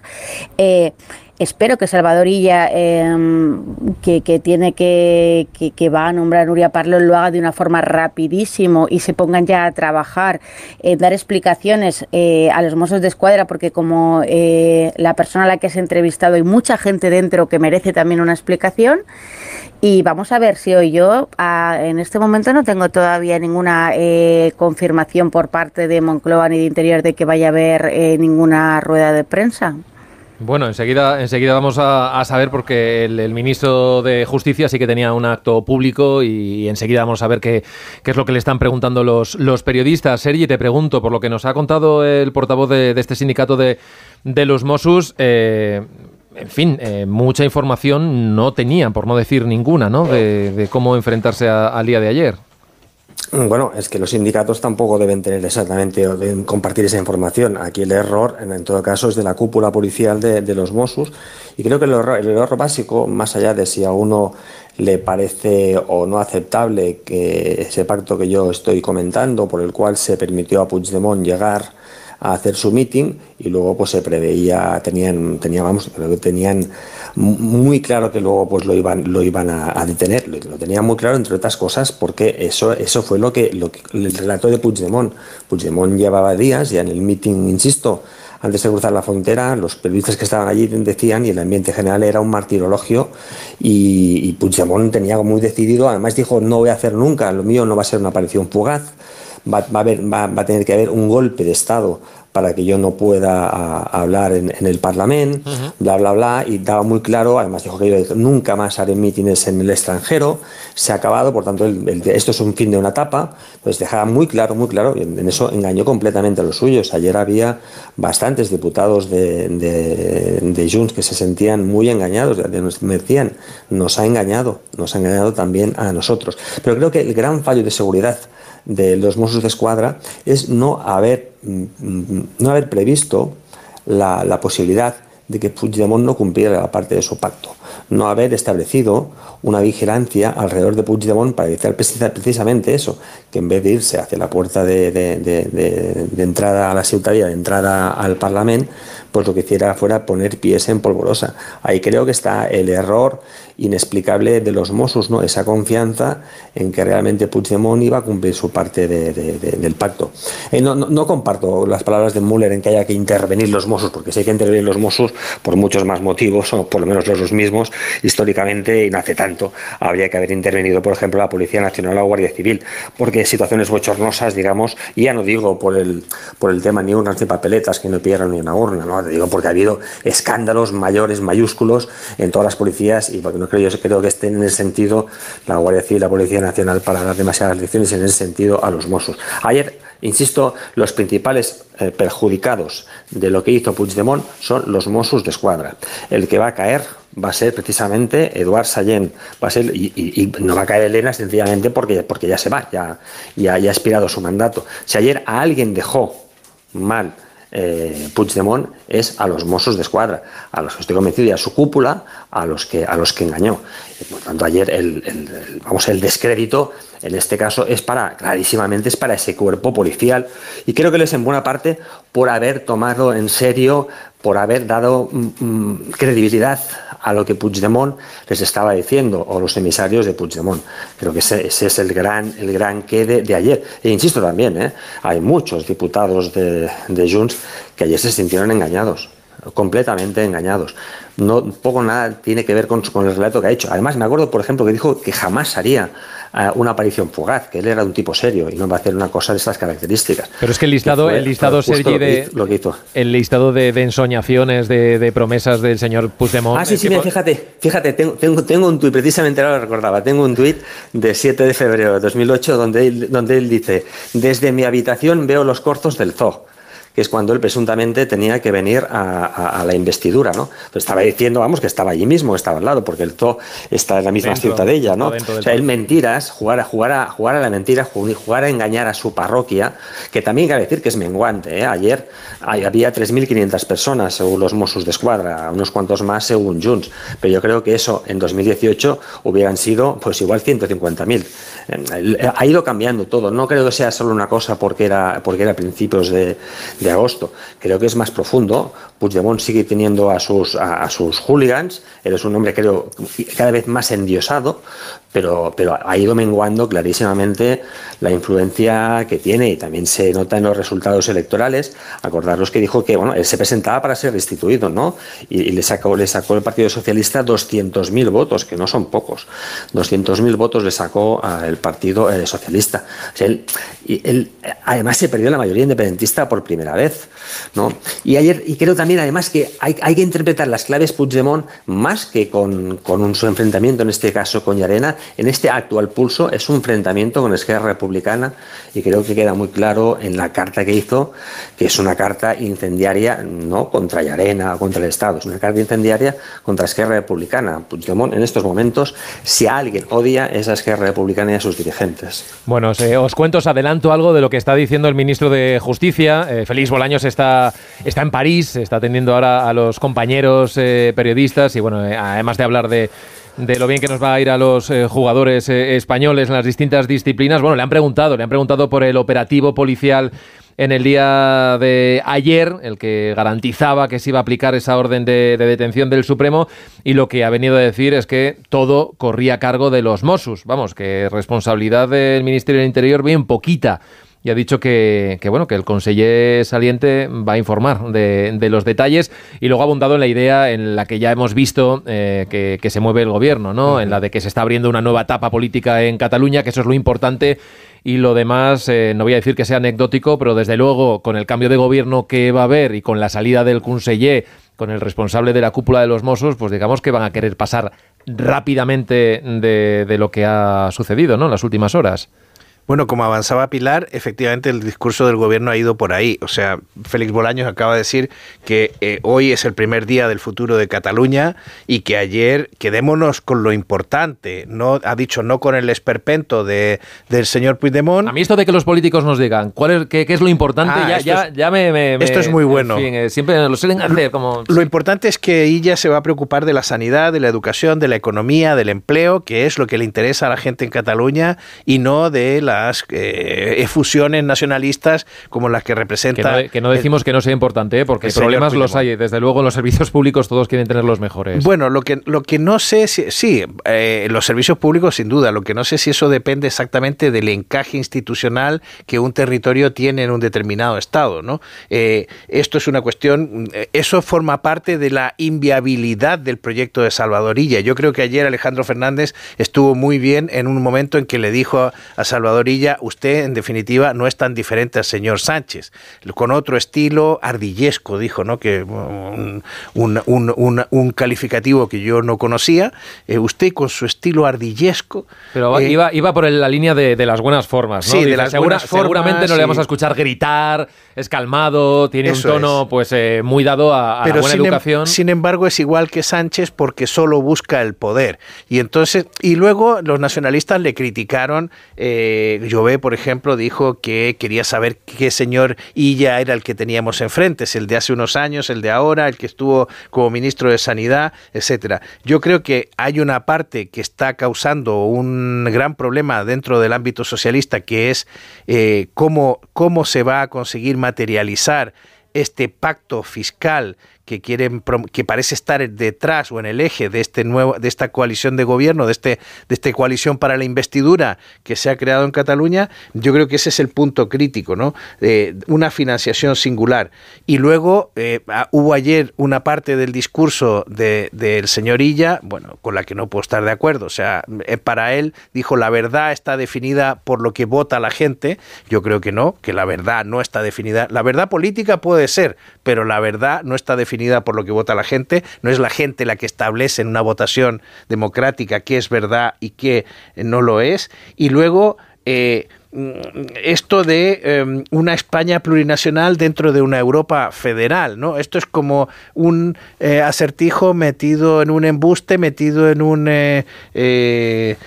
Espero que Salvador Illa, que tiene que va a nombrar a Núria Parlon, lo haga de una forma rapidísimo y se pongan ya a trabajar, dar explicaciones a los Mossos de Escuadra, porque como la persona a la que has entrevistado hay mucha gente dentro que merece también una explicación. Y vamos a ver si hoy yo, en este momento no tengo todavía ninguna confirmación por parte de Moncloa ni de Interior de que vaya a haber ninguna rueda de prensa. Bueno, enseguida vamos a saber, porque el ministro de Justicia sí que tenía un acto público y enseguida vamos a ver qué es lo que le están preguntando los periodistas. Sergi, te pregunto, por lo que nos ha contado el portavoz de este sindicato de los Mossos, en fin, mucha información no tenían, por no decir ninguna, ¿no?, de cómo enfrentarse al día de ayer. Bueno, es que los sindicatos tampoco deben tener exactamente o deben compartir esa información. Aquí el error, en todo caso, es de la cúpula policial de los Mossos, y creo que el error básico, más allá de si a uno le parece o no aceptable que ese pacto que yo estoy comentando, por el cual se permitió a Puigdemont llegar a hacer su meeting, y luego pues se preveía, tenían muy claro que luego pues lo iban a detener. Lo tenían muy claro, entre otras cosas, porque eso fue lo que el relato de Puigdemont. Puigdemont llevaba días ya en el meeting, insisto, antes de cruzar la frontera. Los periodistas que estaban allí decían, y el ambiente general era un martirologio, y Puigdemont tenía muy decidido, además dijo: no voy a hacer nunca, lo mío no va a ser una aparición fugaz, va a tener que haber un golpe de Estado para que yo no pueda hablar en el Parlamento, bla, bla, bla, y daba muy claro, además dijo que yo nunca más haré mítines en el extranjero, se ha acabado, por tanto, esto es un fin de una etapa. Pues dejaba muy claro, y en eso engañó completamente a los suyos. Ayer había bastantes diputados de Junts que se sentían muy engañados, me decían, nos ha engañado también a nosotros. Pero creo que el gran fallo de seguridad de los Mossos de Escuadra es no haber previsto la posibilidad de que Puigdemont no cumpliera la parte de su pacto. no haber establecido una vigilancia alrededor de Puigdemont para evitar precisamente eso, que en vez de irse hacia la puerta de entrada a la ciudadanía, de entrada al Parlamento, pues lo que hiciera fuera poner pies en polvorosa. Ahí creo que está el error inexplicable de los Mossos, ¿no? Esa confianza en que realmente Puigdemont iba a cumplir su parte del pacto. No comparto las palabras de Müller en que haya que intervenir los Mossos, porque si hay que intervenir los Mossos por muchos más motivos, o por lo menos los mismos, históricamente, y no hace tanto, habría que haber intervenido, por ejemplo, la Policía Nacional o la Guardia Civil, porque situaciones bochornosas, digamos, y ya no digo por el tema ni urnas ni papeletas, que no pillaron ni una urna, ¿no? Digo porque ha habido escándalos mayores, mayúsculos, en todas las policías, y porque yo creo que estén en ese sentido la Guardia Civil y la Policía Nacional para dar demasiadas lecciones en ese sentido a los Mossos. Ayer, insisto, los principales perjudicados de lo que hizo Puigdemont son los Mossos d'Esquadra. El que va a caer va a ser precisamente Eduard Sallent, va a ser, y no va a caer Elena sencillamente porque ya se va, ya ha expirado su mandato. Si ayer a alguien dejó mal Puigdemont, es a los Mossos d'Esquadra, a los que estoy convencido, y a su cúpula, a los que engañó. Por tanto, ayer el descrédito en este caso clarísimamente es para ese cuerpo policial, y creo que es en buena parte por haber tomado en serio, por haber dado credibilidad a lo que Puigdemont les estaba diciendo, o los emisarios de Puigdemont. Creo que ese es el gran quede de ayer. E insisto también, hay muchos diputados de Junts que ayer se sintieron engañados, completamente engañados. Poco nada tiene que ver con el relato que ha hecho. Además, me acuerdo, por ejemplo, que dijo que jamás haría una aparición fugaz, que él era un tipo serio y no va a hacer una cosa de estas características. Pero es que el listado Sergi, el listado de ensoñaciones, de promesas del señor Puigdemont. Sí, mira, fíjate, tengo un tuit, precisamente ahora lo recordaba, tengo un tuit de 7 de febrero de 2008 donde él dice: desde mi habitación veo los corzos del zoo, que es cuando él presuntamente tenía que venir a la investidura, ¿no? Pues estaba diciendo, que estaba allí mismo, estaba al lado, porque el zoo está en la misma ciudadella, ¿no? O sea, él mentiras, jugar a la mentira, jugar a engañar a su parroquia, que también cabe decir que es menguante, ¿eh? Ayer había 3.500 personas según los Mossos d'Esquadra, unos cuantos más según Junts, pero yo creo que eso en 2018 hubieran sido pues igual 150.000. Ha ido cambiando todo, no creo que sea solo una cosa porque era principios de agosto, creo que es más profundo. Puigdemont sigue teniendo a sus hooligans, él es un hombre, creo, cada vez más endiosado, pero ha ido menguando clarísimamente la influencia que tiene, y también se nota en los resultados electorales. Acordaros que dijo que él se presentaba para ser destituido, ¿no? Y le sacó el Partido Socialista 200.000 votos, que no son pocos. 200.000 votos le sacó el Partido Socialista. O sea, él además se perdió la mayoría independentista por primera vez, ¿no? Y creo también, además, que hay que interpretar las claves Puigdemont más que con su enfrentamiento, en este caso con Llarena. En este actual pulso es un enfrentamiento con Esquerra Republicana, y creo que queda muy claro en la carta que hizo, que es una carta incendiaria, no contra Llarena o contra el Estado, es una carta incendiaria contra Esquerra Republicana. Puigdemont en estos momentos, si a alguien odia, es a Esquerra Republicana y a sus dirigentes. Bueno, os adelanto algo de lo que está diciendo el ministro de Justicia. Félix Bolaños está en París, está atendiendo ahora a los compañeros periodistas, y bueno, además de hablar de lo bien que nos va a ir a los jugadores españoles en las distintas disciplinas, bueno, le han preguntado por el operativo policial en el día de ayer, el que garantizaba que se iba a aplicar esa orden de detención del Supremo, y lo que ha venido a decir es que todo corría a cargo de los Mossos, que responsabilidad del Ministerio del Interior bien poquita. Y ha dicho que el conseller saliente va a informar de los detalles, y luego ha abundado en la idea en la que ya hemos visto que se mueve el gobierno, ¿no? En la de que se está abriendo una nueva etapa política en Cataluña, que eso es lo importante, y lo demás no voy a decir que sea anecdótico, pero desde luego con el cambio de gobierno que va a haber y con la salida del conseller, con el responsable de la cúpula de los Mossos, pues digamos que van a querer pasar rápidamente de lo que ha sucedido, ¿no?, en las últimas horas. Bueno, como avanzaba Pilar, efectivamente el discurso del gobierno ha ido por ahí. O sea, Félix Bolaños acaba de decir que hoy es el primer día del futuro de Cataluña y que ayer quedémonos con lo importante. No ha dicho no con el esperpento del señor Puigdemont. A mí esto de que los políticos nos digan qué es lo importante, esto es muy bueno. En fin, siempre lo suelen hacer como... Lo importante es que ella se va a preocupar de la sanidad, de la educación, de la economía, del empleo, que es lo que le interesa a la gente en Cataluña, y no de las efusiones nacionalistas como las que representa... Que no decimos que no sea importante, porque problemas los hay. Desde luego los servicios públicos todos quieren tener los mejores. Bueno, lo que no sé si... Sí, los servicios públicos sin duda. Lo que no sé si eso depende exactamente del encaje institucional que un territorio tiene en un determinado estado, ¿no? Esto es una cuestión... Eso forma parte de la inviabilidad del proyecto de Salvador Illa. Yo creo que ayer Alejandro Fernández estuvo muy bien en un momento en que le dijo a Salvador Illa: usted en definitiva no es tan diferente al señor Sánchez, con otro estilo ardillesco, dijo, ¿no? Que un calificativo que yo no conocía. Usted con su estilo ardillesco. Pero iba por la línea de las buenas formas, ¿no? Sí, de las buenas formas. Seguramente no le vamos a escuchar gritar, es calmado, tiene un tono muy dado a la buena educación. Sin embargo, es igual que Sánchez porque solo busca el poder. Y luego los nacionalistas le criticaron. Llobé, por ejemplo, dijo que quería saber qué señor Illa era el que teníamos enfrente, si el de hace unos años, el de ahora, el que estuvo como ministro de Sanidad, etcétera. Yo creo que hay una parte que está causando un gran problema dentro del ámbito socialista, que es cómo se va a conseguir materializar este pacto fiscal que parece estar detrás o en el eje de esta coalición de gobierno, de esta coalición para la investidura que se ha creado en Cataluña. Yo creo que ese es el punto crítico, ¿no? Una financiación singular. Y luego hubo ayer una parte del discurso del señor Illa, bueno, con la que no puedo estar de acuerdo. O sea, para él dijo: la verdad está definida por lo que vota la gente. Yo creo que no, que la verdad no está definida. La verdad política puede ser, pero la verdad no está definida por lo que vota la gente. No es la gente la que establece en una votación democrática qué es verdad y qué no lo es. Y luego esto de una España plurinacional dentro de una Europa federal, ¿no? Esto es como un acertijo metido en un embuste, metido en un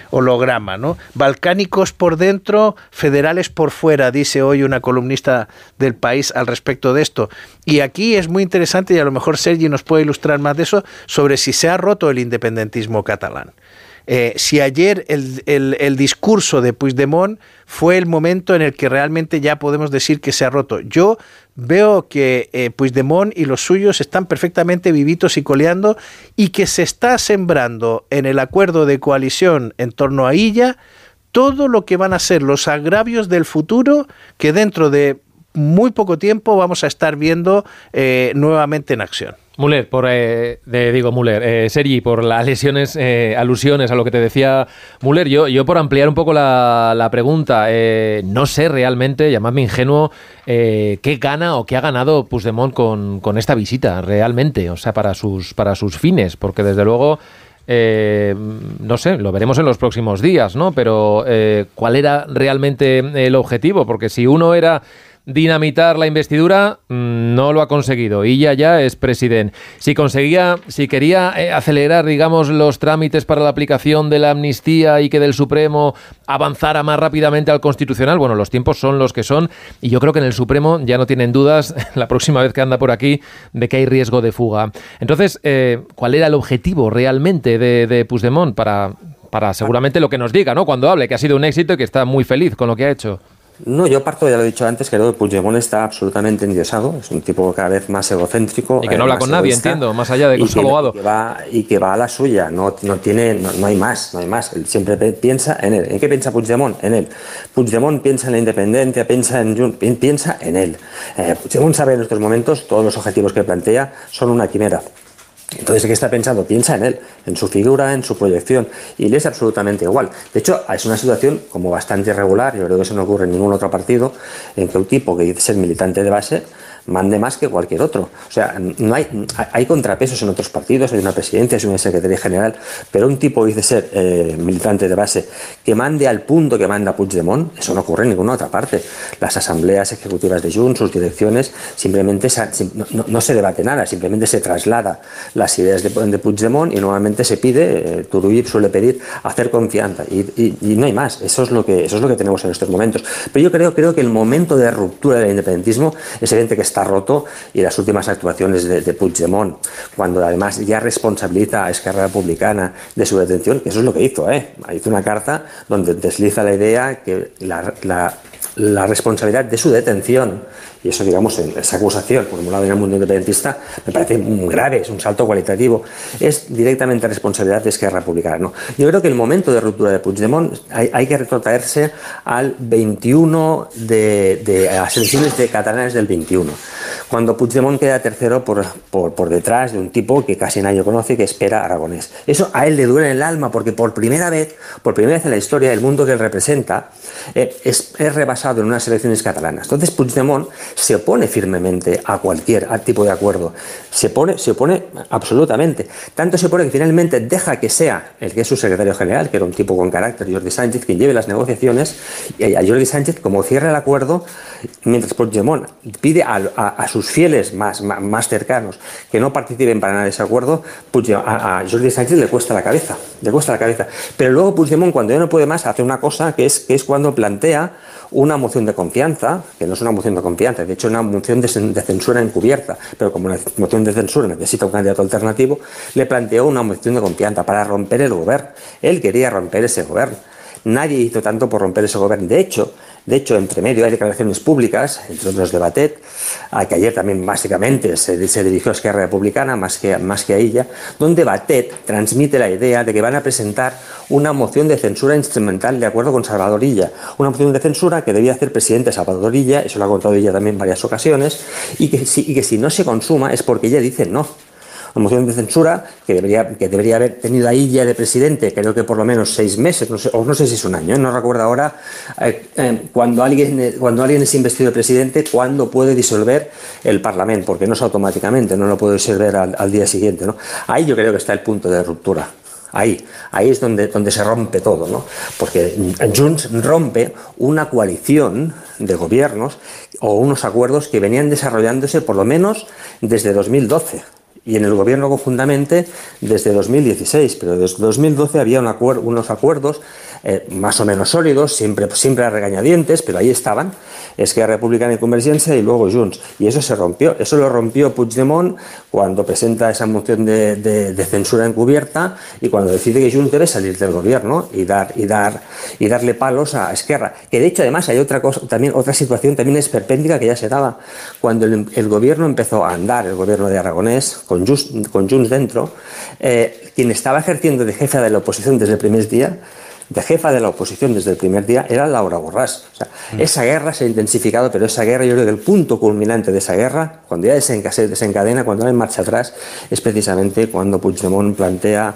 holograma, ¿no? Balcánicos por dentro, federales por fuera, dice hoy una columnista del País al respecto de esto. Y aquí es muy interesante, y a lo mejor Sergi nos puede ilustrar más de eso, sobre si se ha roto el independentismo catalán. Si ayer el discurso de Puigdemont fue el momento en el que realmente ya podemos decir que se ha roto. Yo veo que Puigdemont y los suyos están perfectamente vivitos y coleando, y que se está sembrando en el acuerdo de coalición en torno a Illa todo lo que van a ser los agravios del futuro, que dentro de muy poco tiempo vamos a estar viendo nuevamente en acción. Müller, Sergi, por las alusiones a lo que te decía Müller, yo por ampliar un poco la pregunta, no sé realmente, llamadme ingenuo, qué gana o qué ha ganado Puigdemont con esta visita realmente, o sea, para sus fines, porque desde luego, no sé, lo veremos en los próximos días, ¿no? Pero ¿cuál era realmente el objetivo? Porque si uno era dinamitar la investidura, no lo ha conseguido. Illa ya es presidente. Si quería acelerar, digamos, los trámites para la aplicación de la amnistía y que del Supremo avanzara más rápidamente al Constitucional, bueno, los tiempos son los que son, y yo creo que en el Supremo ya no tienen dudas, la próxima vez que anda por aquí, de que hay riesgo de fuga. Entonces, ¿cuál era el objetivo realmente de Puigdemont para seguramente lo que nos diga, ¿no? Cuando hable, que ha sido un éxito y que está muy feliz con lo que ha hecho? No, yo parto, ya lo he dicho antes, que Puigdemont está absolutamente endiosado, es un tipo cada vez más egocéntrico. Y que no habla con nadie, entiendo, más allá de con su abogado. Y que va a la suya, no hay más. Él siempre piensa en él. ¿En qué piensa Puigdemont? En él. Puigdemont piensa en la independencia, piensa en él. Puigdemont sabe en estos momentos todos los objetivos que plantea son una quimera. Entonces, ¿qué está pensando? Piensa en él, en su figura, en su proyección, y le es absolutamente igual. De hecho, es una situación como bastante irregular, yo creo que eso no ocurre en ningún otro partido, en que un tipo que dice ser militante de base mande más que cualquier otro. O sea, no hay contrapesos en otros partidos, hay una presidencia, hay una secretaría general, pero un tipo dice ser militante de base que mande al punto que manda Puigdemont, eso no ocurre en ninguna otra parte. Las asambleas ejecutivas de Junts, sus direcciones, simplemente no se debate nada, simplemente se traslada las ideas de Puigdemont y normalmente se pide, Turull suele pedir, hacer confianza y no hay más. Eso es lo que tenemos en estos momentos. Pero yo creo que el momento de ruptura del independentismo es evidente que está roto, y las últimas actuaciones de Puigdemont, cuando además ya responsabiliza a Esquerra Republicana de su detención, que eso es lo que hizo, hizo una carta donde desliza la idea que la responsabilidad de su detención, y eso, digamos, esa acusación formulada en el mundo independentista me parece muy grave, es un salto cualitativo, es directamente responsabilidad de Esquerra Republicana, ¿no? Yo creo que el momento de ruptura de Puigdemont hay que retrotraerse al 21 de las elecciones catalanas del 21, cuando Puigdemont queda tercero por detrás de un tipo que casi nadie conoce, que es Pere Aragonés. Eso a él le duele en el alma, porque por primera vez en la historia, el mundo que él representa es rebasado en unas elecciones catalanas. Entonces Puigdemont se opone firmemente a cualquier tipo de acuerdo, se opone absolutamente, tanto se opone que finalmente deja que sea el que es su secretario general, que era un tipo con carácter, Jordi Sánchez, quien lleve las negociaciones, y a Jordi Sánchez, como cierra el acuerdo, mientras Puigdemont pide a sus fieles más cercanos que no participen para nada de ese acuerdo, a Jordi Sánchez le cuesta la cabeza, pero luego Puigdemont, cuando ya no puede más, hace una cosa que es cuando plantea una moción de confianza, que no es una moción de confianza, de hecho es una moción de censura encubierta, pero como una moción de censura necesita un candidato alternativo, le planteó una moción de confianza para romper el gobierno. Él quería romper ese gobierno. Nadie hizo tanto por romper ese gobierno. De hecho, entre medio hay declaraciones públicas, entre otros de Batet, que ayer también básicamente se dirigió a Esquerra Republicana más que a ella, donde Batet transmite la idea de que van a presentar una moción de censura instrumental de acuerdo con Salvador Illa, una moción de censura que debía hacer presidente Salvador Illa, eso lo ha contado ella también en varias ocasiones, y que si no se consuma es porque ella dice no. Una moción de censura que debería haber tenido a Illa de presidente, creo que por lo menos 6 meses, no sé si es un año, no recuerdo ahora, cuando alguien es investido de presidente, cuándo puede disolver el Parlamento, porque no es automáticamente, no lo puede disolver al día siguiente, ¿no? Ahí yo creo que está el punto de ruptura. Ahí es donde se rompe todo, ¿no? Porque Junts rompe una coalición de gobiernos o unos acuerdos que venían desarrollándose por lo menos desde 2012. Y en el gobierno conjuntamente desde 2016, pero desde 2012 había unos acuerdos más o menos sólidos, siempre a regañadientes, pero ahí estaban, Esquerra Republicana y Convergencia y luego Junts. Y eso se rompió, eso lo rompió Puigdemont cuando presenta esa moción de censura encubierta y cuando decide que Junts debe salir del gobierno y darle palos a Esquerra. Que de hecho además hay otra situación también esperpéntica que ya se daba cuando el gobierno empezó a andar, el gobierno de Aragonés, con Junts dentro, quien estaba ejerciendo de jefa de la oposición desde el primer día, era Laura Borràs. O sea, esa guerra se ha intensificado, pero esa guerra, yo creo que el punto culminante de esa guerra, cuando ya se desencadena, cuando no hay marcha atrás, es precisamente cuando Puigdemont plantea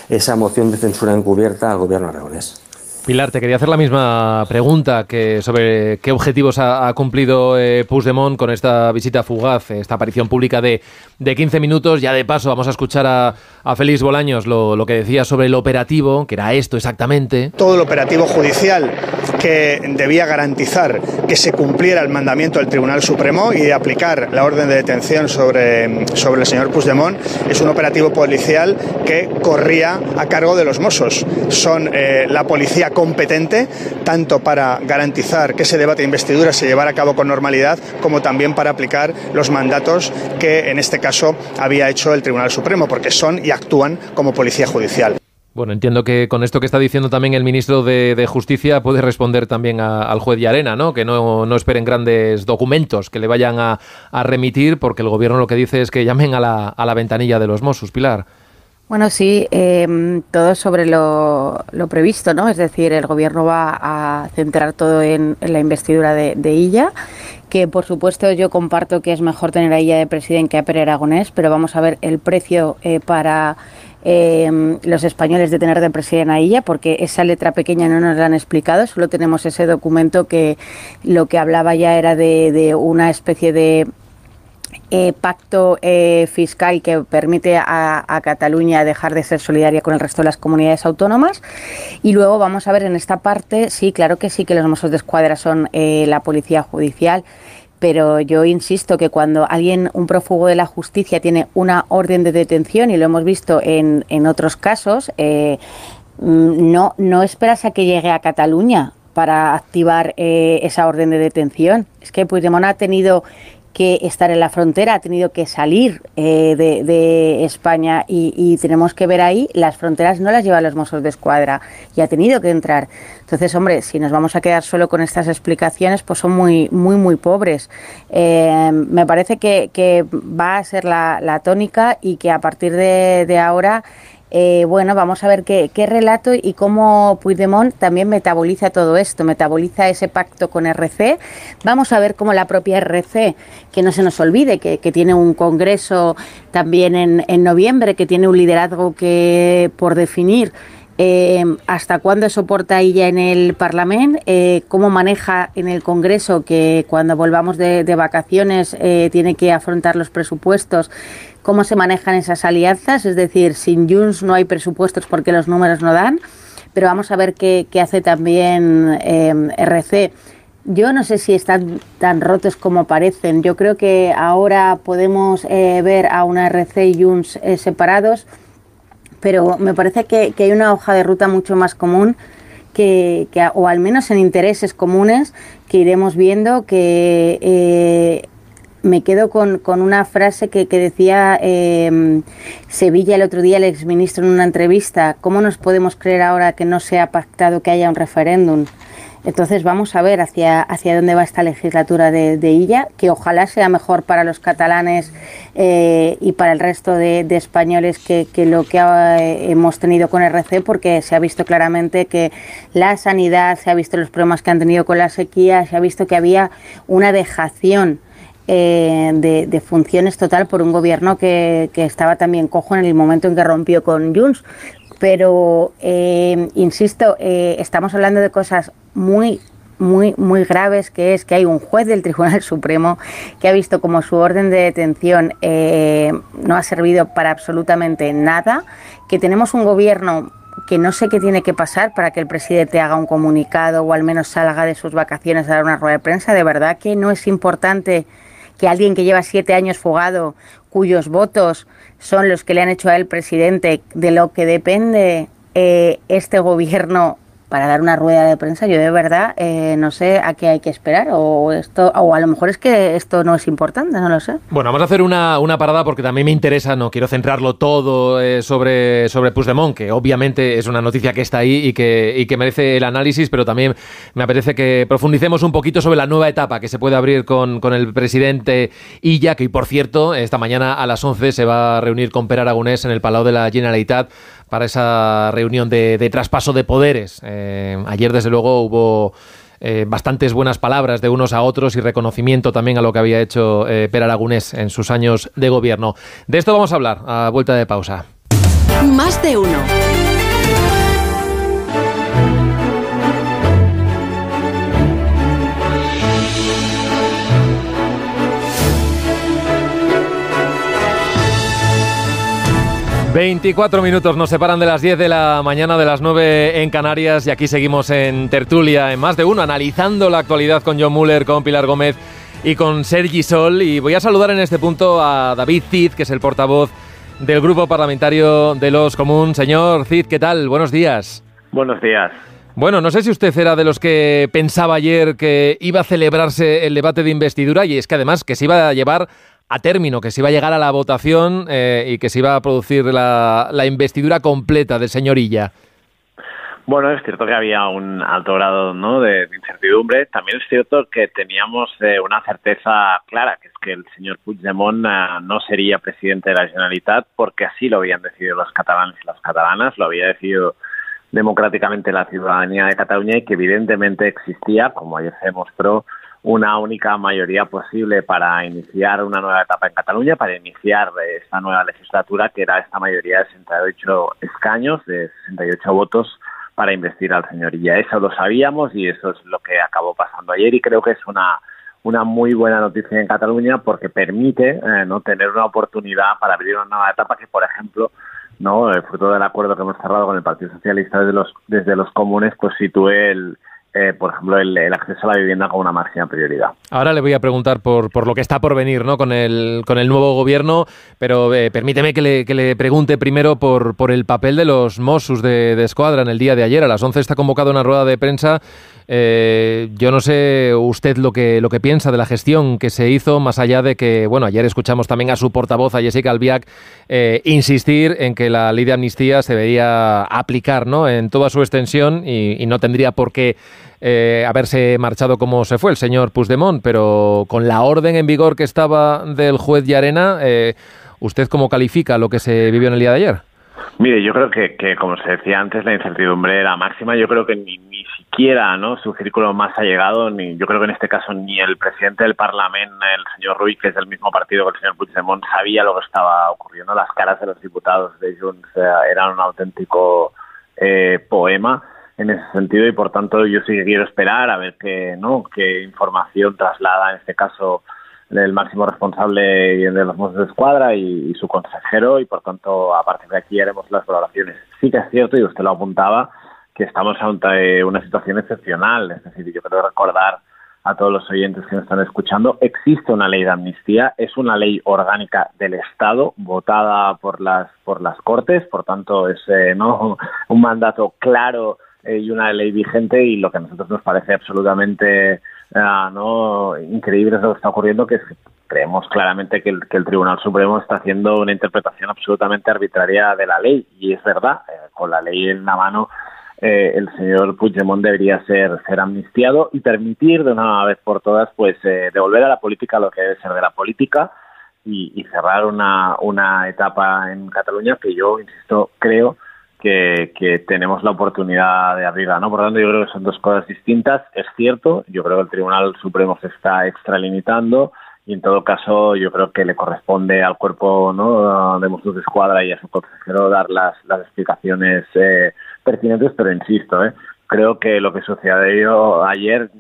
esa moción de censura encubierta al gobierno aragonés. Pilar, te quería hacer la misma pregunta que sobre qué objetivos ha cumplido Puigdemont con esta visita fugaz, esta aparición pública de 15 minutos. Ya de paso vamos a escuchar a Félix Bolaños lo que decía sobre el operativo, que era esto exactamente. Todo el operativo judicial que debía garantizar que se cumpliera el mandamiento del Tribunal Supremo y aplicar la orden de detención sobre el señor Puigdemont es un operativo policial que corría a cargo de los Mossos. Son la policía competente tanto para garantizar que ese debate de investidura se llevara a cabo con normalidad como también para aplicar los mandatos que en este caso había hecho el Tribunal Supremo, porque son y actúan como policía judicial. Bueno, entiendo que con esto que está diciendo también el ministro de Justicia puede responder también al juez Llarena, ¿no? Que no esperen grandes documentos que le vayan a remitir, porque el gobierno lo que dice es que llamen a la ventanilla de los Mossos. Pilar. Bueno, sí, todo sobre lo previsto, ¿no? Es decir, el gobierno va a centrar todo en la investidura de Illa, que por supuesto yo comparto que es mejor tener a Illa de presidente que a Pere Aragonés, pero vamos a ver el precio para los españoles de tener de presidente a Illa, porque esa letra pequeña no nos la han explicado, solo tenemos ese documento que lo que hablaba ya era de una especie de pacto fiscal que permite a Cataluña dejar de ser solidaria con el resto de las comunidades autónomas. Y luego vamos a ver en esta parte, sí, claro que sí, que los Mossos d'Esquadra son la policía judicial, pero yo insisto que cuando un prófugo de la justicia tiene una orden de detención, y lo hemos visto en otros casos, no esperas a que llegue a Cataluña para activar esa orden de detención. Es que Puigdemont ha tenido que estar en la frontera, ha tenido que salir de España y tenemos que ver ahí, las fronteras no las llevan los Mossos d'Esquadra y ha tenido que entrar. Entonces, hombre, si nos vamos a quedar solo con estas explicaciones, pues son muy pobres. Me parece que va a ser la tónica y que a partir de ahora... bueno, vamos a ver qué relato y cómo Puigdemont también metaboliza todo esto, metaboliza ese pacto con RC. Vamos a ver cómo la propia RC, que no se nos olvide que tiene un congreso también en noviembre, que tiene un liderazgo que por definir, hasta cuándo soporta ella en el Parlamento, cómo maneja en el Congreso, que cuando volvamos de vacaciones tiene que afrontar los presupuestos, cómo se manejan esas alianzas, es decir, sin Junts no hay presupuestos porque los números no dan, pero vamos a ver qué hace también RC. Yo no sé si están tan rotos como parecen, yo creo que ahora podemos ver a una RC y Junts separados, pero me parece que hay una hoja de ruta mucho más común, o al menos en intereses comunes, que iremos viendo, que me quedo con una frase que decía Sevilla el otro día, el exministro, en una entrevista: ¿cómo nos podemos creer ahora que no se ha pactado que haya un referéndum? Entonces vamos a ver hacia dónde va esta legislatura de ella, que ojalá sea mejor para los catalanes y para el resto de españoles que lo que hemos tenido con RC, porque se ha visto claramente que la sanidad, se ha visto los problemas que han tenido con la sequía, se ha visto que había una dejación de funciones total por un gobierno que estaba también cojo en el momento en que rompió con Junts. Pero, insisto, estamos hablando de cosas muy graves, que es que hay un juez del Tribunal Supremo que ha visto como su orden de detención no ha servido para absolutamente nada, que tenemos un gobierno que no sé qué tiene que pasar para que el presidente haga un comunicado o al menos salga de sus vacaciones a dar una rueda de prensa. De verdad que no es importante que alguien que lleva 7 años fugado, cuyos votos son los que le han hecho a él presidente, de lo que depende este gobierno para dar una rueda de prensa. Yo de verdad no sé a qué hay que esperar, o a lo mejor es que esto no es importante, no lo sé. Bueno, vamos a hacer una parada porque también me interesa, no quiero centrarlo todo sobre Puigdemont, que obviamente es una noticia que está ahí y que merece el análisis, pero también me apetece que profundicemos un poquito sobre la nueva etapa que se puede abrir con el presidente Illa, que por cierto esta mañana a las 11 se va a reunir con Pere Aragonés en el Palau de la Generalitat para esa reunión de traspaso de poderes. Ayer, desde luego, hubo bastantes buenas palabras de unos a otros y reconocimiento también a lo que había hecho Pere Aragonés en sus años de gobierno. De esto vamos a hablar a vuelta de pausa. Más de uno. 24 minutos nos separan de las 10 de la mañana, de las 9 en Canarias, y aquí seguimos en tertulia, en Más de Uno, analizando la actualidad con John Muller, con Pilar Gómez y con Sergi Sol. Y voy a saludar en este punto a David Cid, que es el portavoz del Grupo Parlamentario de los Comuns. Señor Cid, ¿qué tal? Buenos días. Buenos días. Bueno, no sé si usted era de los que pensaba ayer que iba a celebrarse el debate de investidura, y es que además que se iba a llevar a término, que se iba a llegar a la votación y que se iba a producir la investidura completa del señor Illa. Bueno, es cierto que había un alto grado, ¿no?, de incertidumbre. También es cierto que teníamos una certeza clara, que es que el señor Puigdemont no sería presidente de la Generalitat, porque así lo habían decidido los catalanes y las catalanas, lo había decidido democráticamente la ciudadanía de Cataluña, y que evidentemente existía, como ayer se demostró, una única mayoría posible para iniciar una nueva etapa en Cataluña, para iniciar esta nueva legislatura, que era esta mayoría de 68 escaños, de 68 votos, para investir al señor Illa. Eso lo sabíamos y eso es lo que acabó pasando ayer, y creo que es una muy buena noticia en Cataluña porque permite no tener una oportunidad para abrir una nueva etapa que, por ejemplo, no, fruto del acuerdo que hemos cerrado con el Partido Socialista desde los comunes, pues sitúe por ejemplo, el acceso a la vivienda como una máxima prioridad. Ahora le voy a preguntar por lo que está por venir, ¿no? con el nuevo gobierno, pero permíteme que le pregunte primero por el papel de los Mossos de Escuadra en el día de ayer. A las 11 está convocada una rueda de prensa. Yo no sé usted lo que piensa de la gestión que se hizo, más allá de que, bueno, ayer escuchamos también a su portavoz, a Jessica Albiach, insistir en que la ley de amnistía se debería aplicar, ¿no?, en toda su extensión y no tendría por qué haberse marchado como se fue el señor Puigdemont, pero con la orden en vigor que estaba del juez Llarena, ¿usted cómo califica lo que se vivió en el día de ayer? Mire, yo creo que como se decía antes, la incertidumbre era máxima. Yo creo que ni siquiera, ¿no?, su círculo más allegado, yo creo que en este caso ni el presidente del Parlamento, el señor Rull, que es del mismo partido que el señor Puigdemont, sabía lo que estaba ocurriendo. Las caras de los diputados de Junts eran un auténtico poema en ese sentido, y por tanto yo sí que quiero esperar a ver qué información traslada en este caso el máximo responsable de los Mossos de Escuadra y su consejero, y por tanto a partir de aquí haremos las valoraciones. Sí que es cierto, y usted lo apuntaba, que estamos ante una situación excepcional. Es decir, yo quiero recordar a todos los oyentes que nos están escuchando, existe una ley de amnistía, es una ley orgánica del Estado votada por las Cortes, por tanto es un mandato claro y una ley vigente, y lo que a nosotros nos parece absolutamente increíble es lo que está ocurriendo, que es que creemos claramente que el Tribunal Supremo está haciendo una interpretación absolutamente arbitraria de la ley, y es verdad, con la ley en la mano el señor Puigdemont debería ser amnistiado y permitir de una vez por todas pues devolver a la política lo que debe ser de la política y cerrar una etapa en Cataluña que yo, insisto, creo que tenemos la oportunidad de abrirla, ¿no? Por lo tanto, yo creo que son dos cosas distintas. Es cierto, yo creo que el Tribunal Supremo se está extralimitando y en todo caso yo creo que le corresponde al cuerpo, ¿no?, de Mossos de Escuadra y a su consejero dar las explicaciones pertinentes, pero insisto, creo que lo que sucedió ayer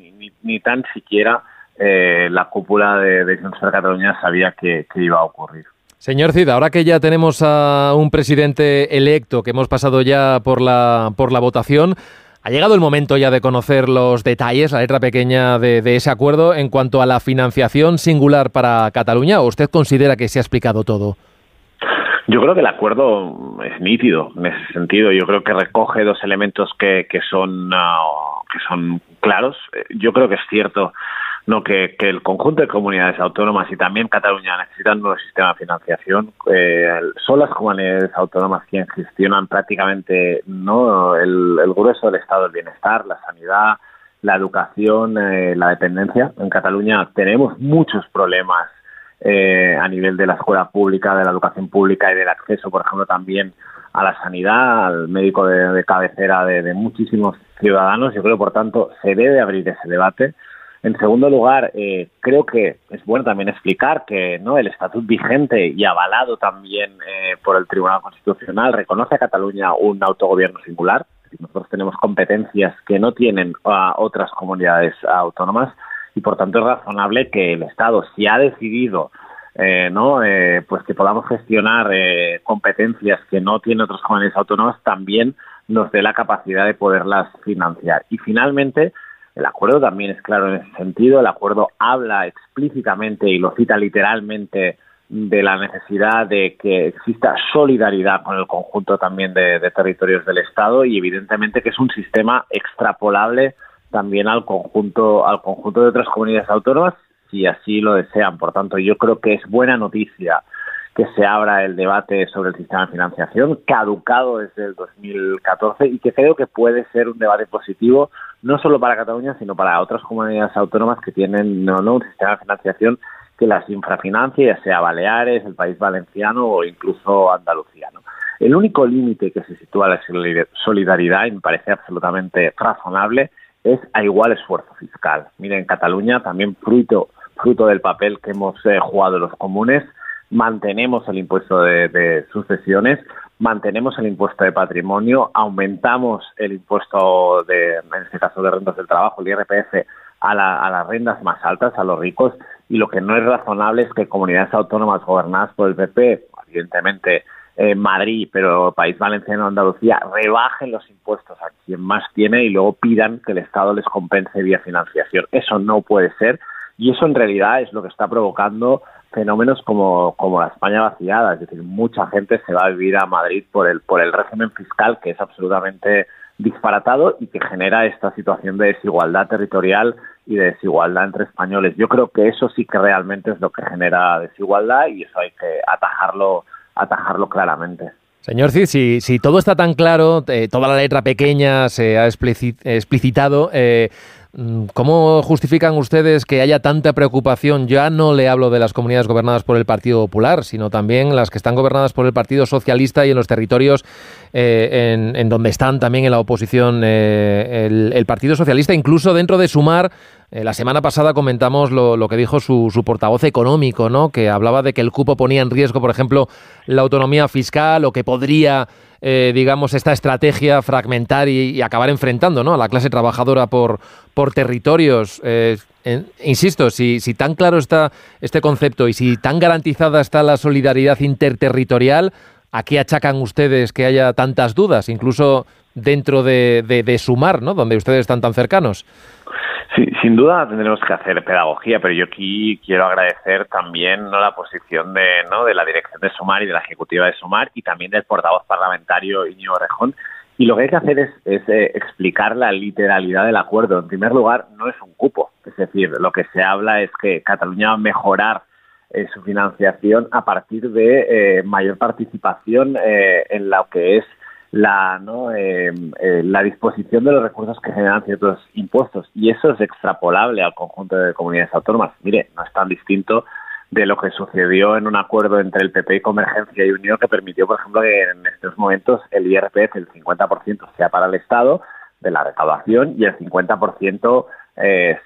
ni tan siquiera la cúpula de Junts per Catalunya sabía que iba a ocurrir. Señor Cid, ahora que ya tenemos a un presidente electo, que hemos pasado ya por la votación, ¿ha llegado el momento ya de conocer los detalles, la letra pequeña de ese acuerdo en cuanto a la financiación singular para Cataluña, o usted considera que se ha explicado todo? Yo creo que el acuerdo es nítido en ese sentido. Yo creo que recoge dos elementos que son claros. Yo creo que es cierto, ¿no?, que el conjunto de comunidades autónomas y también Cataluña necesitan un nuevo sistema de financiación. Son las comunidades autónomas quienes gestionan prácticamente, ¿no?, el grueso del estado del bienestar, la sanidad, la educación, la dependencia. En Cataluña tenemos muchos problemas a nivel de la escuela pública, de la educación pública y del acceso, por ejemplo, también a la sanidad, al médico de cabecera de muchísimos ciudadanos. Yo creo, por tanto, se debe abrir ese debate. En segundo lugar, creo que es bueno también explicar que, ¿no?, el estatut vigente y avalado también por el Tribunal Constitucional reconoce a Cataluña un autogobierno singular. Nosotros tenemos competencias que no tienen otras comunidades autónomas y por tanto es razonable que el Estado, si ha decidido pues que podamos gestionar competencias que no tienen otras comunidades autónomas, también nos dé la capacidad de poderlas financiar. Y finalmente, el acuerdo también es claro en ese sentido. El acuerdo habla explícitamente y lo cita literalmente de la necesidad de que exista solidaridad con el conjunto también de territorios del Estado y evidentemente que es un sistema extrapolable también al conjunto de otras comunidades autónomas si así lo desean. Por tanto, yo creo que es buena noticia que se abra el debate sobre el sistema de financiación, caducado desde el 2014, y que creo que puede ser un debate positivo, no solo para Cataluña, sino para otras comunidades autónomas que tienen un sistema de financiación que las infrafinancia, ya sea Baleares, el País Valenciano o incluso Andalucía, ¿no? El único límite que se sitúa a la solidaridad, y me parece absolutamente razonable, es a igual esfuerzo fiscal. Miren, en Cataluña, también fruto del papel que hemos jugado los comunes, mantenemos el impuesto de sucesiones, mantenemos el impuesto de patrimonio, aumentamos el impuesto en este caso de rentas del trabajo, el IRPF, a las rentas más altas, a los ricos, y lo que no es razonable es que comunidades autónomas gobernadas por el PP, evidentemente Madrid, pero País Valenciano, Andalucía, rebajen los impuestos a quien más tiene y luego pidan que el Estado les compense vía financiación. Eso no puede ser, y eso en realidad es lo que está provocando fenómenos como la España vaciada, es decir, mucha gente se va a vivir a Madrid por el régimen fiscal, que es absolutamente disparatado y que genera esta situación de desigualdad territorial y de desigualdad entre españoles. Yo creo que eso sí que realmente es lo que genera desigualdad, y eso hay que atajarlo claramente. Señor Cid, si todo está tan claro, toda la letra pequeña se ha explicitado, ¿cómo justifican ustedes que haya tanta preocupación? Ya no le hablo de las comunidades gobernadas por el Partido Popular, sino también las que están gobernadas por el Partido Socialista y en los territorios en donde están también en la oposición el Partido Socialista, incluso dentro de Sumar. La semana pasada comentamos lo que dijo su portavoz económico, ¿no? Que hablaba de que el cupo ponía en riesgo, por ejemplo, la autonomía fiscal, o que podría, esta estrategia fragmentar y acabar enfrentando, ¿no?, a la clase trabajadora por territorios. Insisto, si tan claro está este concepto y si tan garantizada está la solidaridad interterritorial, ¿a qué achacan ustedes que haya tantas dudas, incluso dentro de Sumar, ¿no?, donde ustedes están tan cercanos? Sí, sin duda tendremos que hacer pedagogía, pero yo aquí quiero agradecer también la posición de la dirección de Sumar y de la ejecutiva de Sumar, y también del portavoz parlamentario Íñigo Errejón. Y lo que hay que hacer es explicar la literalidad del acuerdo. En primer lugar, no es un cupo, es decir, lo que se habla es que Cataluña va a mejorar su financiación a partir de mayor participación en lo que es la disposición de los recursos que generan ciertos impuestos, y eso es extrapolable al conjunto de comunidades autónomas. Mire, no es tan distinto de lo que sucedió en un acuerdo entre el PP y Convergencia y Unión, que permitió, por ejemplo, que en estos momentos el IRPF, el 50% sea para el Estado de la recaudación y el 50%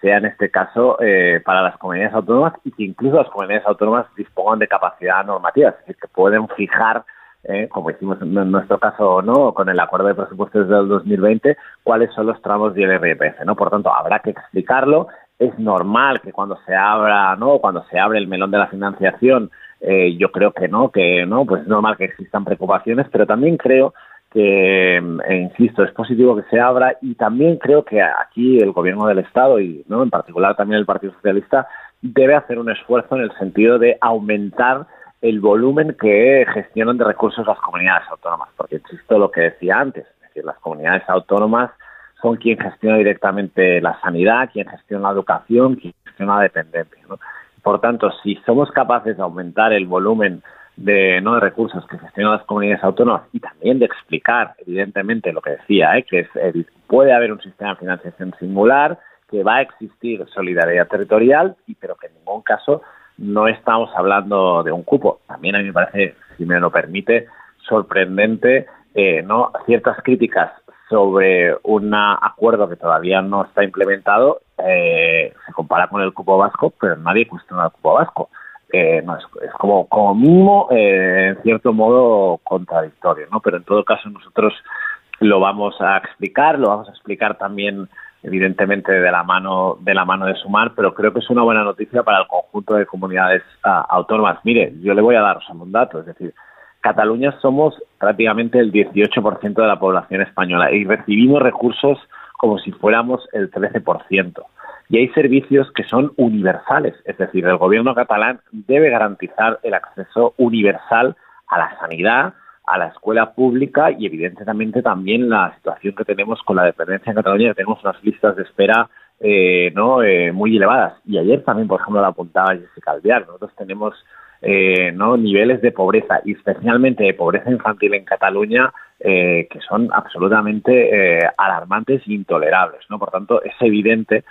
sea en este caso para las comunidades autónomas, y que incluso las comunidades autónomas dispongan de capacidad normativa, es decir, que pueden fijar, como hicimos en nuestro caso, ¿no?, con el acuerdo de presupuestos del 2020, cuáles son los tramos del IRPF, ¿no? Por tanto, habrá que explicarlo. Es normal que cuando se abre el melón de la financiación, yo creo que pues es normal que existan preocupaciones, pero también creo que, insisto, es positivo que se abra, y también creo que aquí el Gobierno del Estado y, ¿no?, en particular también el Partido Socialista, debe hacer un esfuerzo en el sentido de aumentar el volumen que gestionan de recursos las comunidades autónomas, porque insisto lo que decía antes, es decir, las comunidades autónomas son quien gestiona directamente la sanidad, quien gestiona la educación, quien gestiona la dependencia, ¿no? Por tanto, si somos capaces de aumentar el volumen de recursos que gestionan las comunidades autónomas, y también de explicar, evidentemente, lo que decía, que puede haber un sistema de financiación singular, que va a existir solidaridad territorial, pero que en ningún caso no estamos hablando de un cupo. También a mí me parece, si me lo permite, sorprendente ciertas críticas sobre un acuerdo que todavía no está implementado. Se compara con el cupo vasco, pero nadie cuestiona el cupo vasco. Es como mínimo, en cierto modo, contradictorio, ¿no? Pero en todo caso nosotros lo vamos a explicar también, evidentemente de la mano de Sumar, pero creo que es una buena noticia para el conjunto de comunidades autónomas. Mire, yo le voy a dar un dato, es decir, Cataluña somos prácticamente el 18% de la población española y recibimos recursos como si fuéramos el 13%. Y hay servicios que son universales, es decir, el gobierno catalán debe garantizar el acceso universal a la sanidad, a la escuela pública, y evidentemente también la situación que tenemos con la dependencia en Cataluña, que tenemos unas listas de espera muy elevadas. Y ayer también, por ejemplo, lo apuntaba Jessica Albiach, nosotros tenemos niveles de pobreza, y especialmente de pobreza infantil en Cataluña, que son absolutamente alarmantes e intolerables, ¿no? Por tanto, es evidente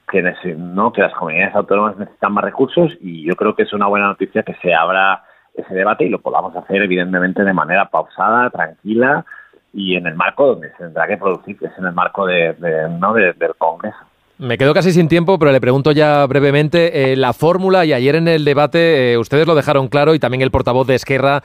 que las comunidades autónomas necesitan más recursos, y yo creo que es una buena noticia que se abra ese debate y lo podamos hacer evidentemente de manera pausada, tranquila, y en el marco donde se tendrá que producir, que es en el marco del Congreso. Me quedo casi sin tiempo, pero le pregunto ya brevemente la fórmula, y ayer en el debate ustedes lo dejaron claro, y también el portavoz de Esquerra